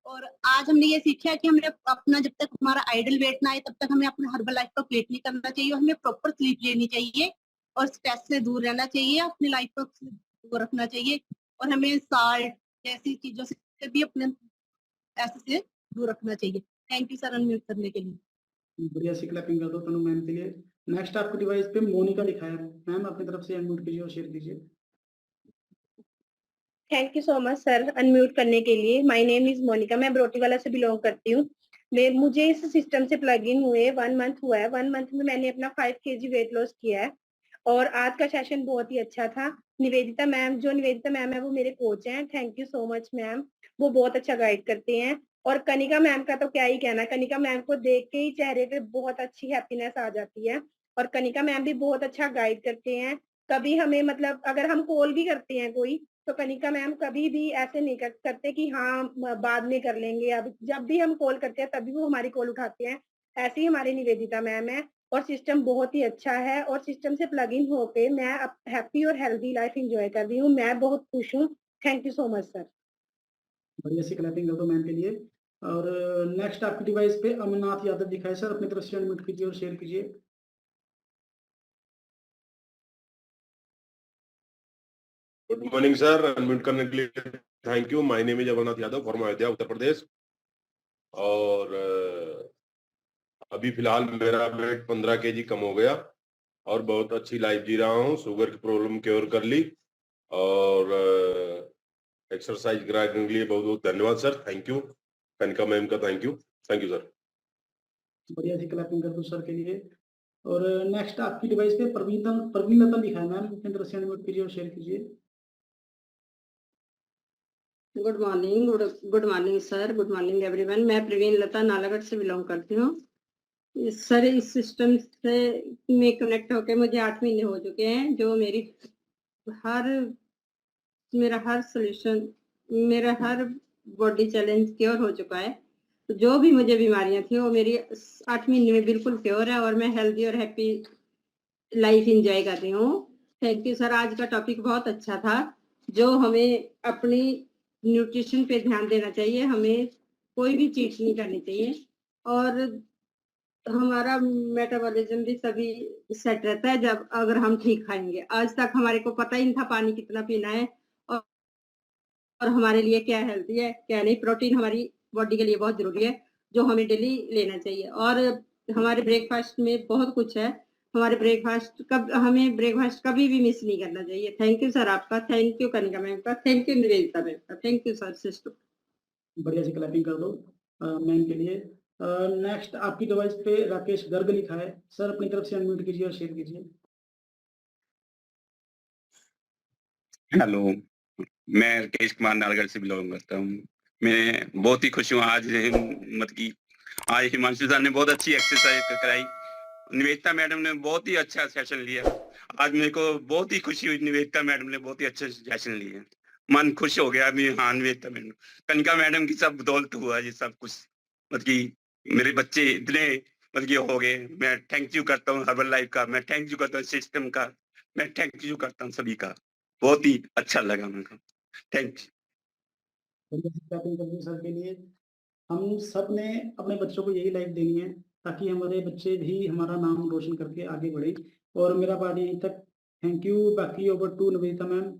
और आज हमने ये सीखा कि हमने अपना, जब तक हमारा आइडल वेट ना आए तब तक हमें अपना हर्बल लाइफ को क्रिएट नहीं करना चाहिए, और हमें प्रॉपर स्लीप लेनी चाहिए और स्ट्रेस से दूर रहना चाहिए, अपनी लाइफ को दूर रखना चाहिए, और हमें साल्ट जैसी चीजों से भी अपने ऐसे से दूर रखना चाहिए। थैंक यू सर अनम्यूट करने के लिए। बढ़िया सी क्लैपिंग कर दो तनु मैम के लिए। नेक्स्ट आपकी डिवाइस पे मोनिका लिखा है मैम, अपनी तरफ से अनम्यूट कीजिए और शेयर कीजिए। Thank you so much sir unmute करने के लिए। माय नेम इज मोनिका, मैं बरोटीवाला से बिलोंग करती हूँ। मुझे इस सिस्टम से प्लग इन हुए 1 मंथ हुआ है। 1 मंथ में मैंने अपना 5 kg वेट लॉस किया है और आज का सेशन बहुत ही अच्छा था। निवेदिता मैम है वो मेरे कोच हैं। Thank you so much ma'am, वो बहुत अच्छा गाइड करते हैं। और कनिका मैम का तो क्या ही कहना, कनिका मैम को देख के ही चेहरे पे बहुत अच्छी हैप्पीनेस आ जाती है। और कनिका मैम भी बहुत अच्छा गाइड करते हैं। कभी हमें मतलब अगर हम कॉल भी करते हैं कोई, तो कनिका मैम कभी भी ऐसे नहीं करते कि हाँ बाद में कर लेंगे। अब जब भी हम कॉल करते हैं तभी वो हमारी कॉल उठाते हैं। ऐसी ही हमारी निवेदिता मैम है। और सिस्टम बहुत ही अच्छा है और सिस्टम से प्लग इन होके मैं हैप्पी और हेल्दी लाइफ एंजॉय कर रही हूँ। मैं बहुत खुश हूँ। Thank you so much sir. बढ़िया सी क्लैपिंग कर दो मैम के लिए। और नेक्स्ट आपकी डिवाइस पे अमरनाथ यादव लिखा है सर, अपनी तरफ से अनम्यूट कीजिए और शेयर कीजिए। गुड मॉर्निंग सर, अनम्यूट करने के लिए thank you. My name is Amarnath Yadav from Ayodhya Uttar Pradesh. और अभी फिलहाल मेरा वेट 15 kg कम हो गया और बहुत अच्छी लाइफ जी रहा हूँ। शुगर की प्रॉब्लम क्योर कर ली और एक्सरसाइज कराने के लिए बहुत बहुत धन्यवाद sir. Thank you. Kanika ma'am का थैंक यू सर। बढ़िया सी क्लैपिंग कर दो सर के लिए। और नेक्स्ट आपकी डिवाइस पे प्रवीण लता लिखा है मैम, अपनी तरफ से अनम्यूट कीजिए और शेयर कीजिए। Good morning sir, good morning everyone. मैं प्रवीण लता नालागढ़ से बिलोंग करती हूँ। सर इस सिस्टम से में कनेक्ट होके मुझे 8 महीने हो चुके हैं, जो मेरा हर सोल्यूशन, मेरा हर बॉडी चैलेंज क्योर हो चुका है। तो जो भी मुझे बीमारियां थी वो मेरी 8 महीने में बिल्कुल क्योर है और मैं हेल्दी और हैप्पी लाइफ एंजॉय कर रही हूँ। थैंक यू सर, आज का टॉपिक बहुत अच्छा था। जो हमें अपनी न्यूट्रिशन पे ध्यान देना चाहिए, हमें कोई भी चीज नहीं करनी चाहिए और हमारा मेटाबॉलिज्म भी सभी सेट रहता है जब अगर हम ठीक खाएंगे। आज तक हमारे को पता ही नहीं था पानी कितना पीना है और हमारे लिए क्या हेल्दी है क्या नहीं। प्रोटीन हमारी बॉडी के लिए बहुत जरूरी है, जो हमें डेली लेना चाहिए। और हमारे ब्रेकफास्ट में बहुत कुछ है। हमें ब्रेकफास्ट कभी भी मिस नहीं करना चाहिए। थैंक यू सर आपका, थैंक यू कनिका मैम का, थैंक यू निवेदिता मैम का, थैंक यू सर सिस्टर। बढ़िया सी क्लैपिंग कर दो मैम के लिए। नेक्स्ट आपकी डिवाइस पे राकेश गर्ग लिखा है सर, अपनी तरफ से अनम्यूट कीजिए और शेयर कीजिए। हेलो, मैं राकेश कुमार नालगढ़ से बिलोंग करता हूँ। मैं बहुत ही खुश हूँ आज मतलब कि आज हिमांशु सर ने बहुत अच्छी एक्सरसाइज कराई। निवेदिता मैडम ने बहुत ही अच्छा सेशन लिया। आज मेरे को बहुत ही खुशी हुई, निवेदिता मैडम ने बहुत ही अच्छा सेशन लिया। मन खुश हो गया अभी। हाँ, निवेदिता मैडम, कनिका मैडम की सब बदौलत हुआ ये सब कुछ। मतलब कि मेरे बच्चे इतने मतलब कि हो गए। मैं थैंक यू करता हूँ हर्बल लाइफ का, मैं थैंक यू करता हूँ सिस्टम का, मैं थैंक यू करता हूँ सभी का। बहुत ही अच्छा लगा मेरे को। Thank you. बढ़िया सी क्लैपिंग कर दो सर के लिए। हम सब ने अपने बच्चों को यही लाइफ देनी है ताकि हमारे बच्चे भी हमारा नाम रोशन करके आगे बढ़े। और मेरा बात यहीं तक। Thank you. बाकी ओवर टू निवेदिता मैम।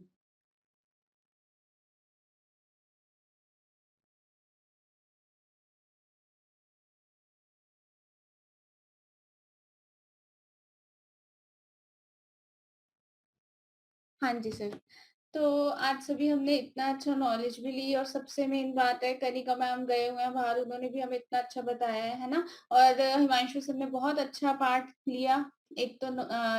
हाँ जी सर। तो आज सभी हमने इतना अच्छा नॉलेज भी ली और सबसे मेन बात है कनिका मैम गए हुए हैं बाहर, उन्होंने भी हमें इतना अच्छा बताया है ना। और हिमांशु सर ने बहुत अच्छा पार्ट लिया, एक तो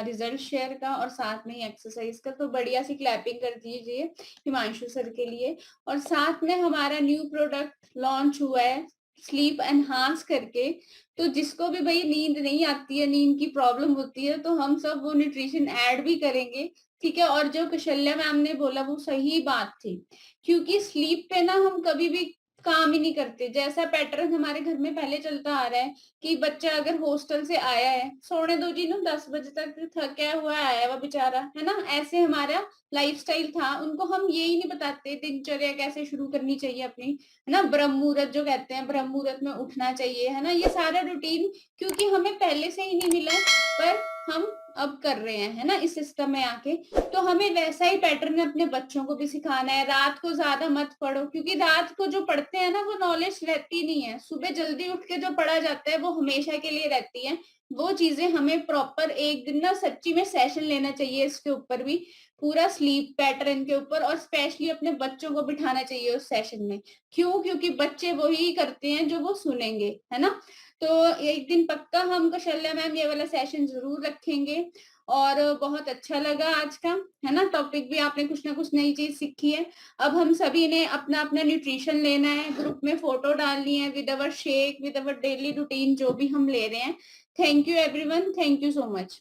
रिजल्ट शेयर का और साथ में ही एक्सरसाइज का। तो बढ़िया सी क्लैपिंग कर दीजिए हिमांशु सर के लिए। और साथ में हमारा न्यू प्रोडक्ट लॉन्च हुआ है स्लीप एनहांस करके। तो जिसको भी भाई नींद नहीं आती है, नींद की प्रॉब्लम होती है, तो हम सब वो न्यूट्रिशन ऐड भी करेंगे, ठीक है। और जो कौशल्या मैम ने बोला वो सही बात थी, क्योंकि स्लीप पे ना हम कभी भी काम ही नहीं करते। जैसा पैटर्न हमारे घर में पहले चलता आ रहा है कि बच्चा अगर हॉस्टल से आया है, सोने दो जी ना, 10 बजे तक थका हुआ आया हुआ बेचारा, है ना, ऐसे हमारा लाइफस्टाइल था। उनको हम यही नहीं बताते दिनचर्या कैसे शुरू करनी चाहिए अपनी, है ना, ब्रह्म मुहूर्त जो कहते हैं, ब्रह्म मुहूर्त में उठना चाहिए, है ना, ये सारा रूटीन क्योंकि हमें पहले से ही नहीं मिला है, पर हम अब कर रहे हैं, है ना, इस सिस्टम में आके। तो हमें वैसा ही पैटर्न अपने बच्चों को भी सिखाना है। रात को ज्यादा मत पढ़ो, क्योंकि रात को जो पढ़ते हैं ना वो नॉलेज रहती नहीं है। सुबह जल्दी उठ के जो पढ़ा जाता है वो हमेशा के लिए रहती है। वो चीजें हमें प्रॉपर एक दिन ना सच्ची में सेशन लेना चाहिए इसके ऊपर भी, पूरा स्लीप पैटर्न के ऊपर, और स्पेशली अपने बच्चों को बिठाना चाहिए उस सेशन में। क्यों? क्योंकि बच्चे वही करते हैं जो वो सुनेंगे, है ना। तो एक दिन पक्का हम कौशल्या मैम ये वाला सेशन जरूर रखेंगे। और बहुत अच्छा लगा आज का, है ना, टॉपिक भी आपने कुछ ना कुछ नई चीज सीखी है। अब हम सभी ने अपना अपना न्यूट्रिशन लेना है, ग्रुप में फोटो डालनी है with our shake, with our daily routine जो भी हम ले रहे हैं। Thank you everyone, thank you so much.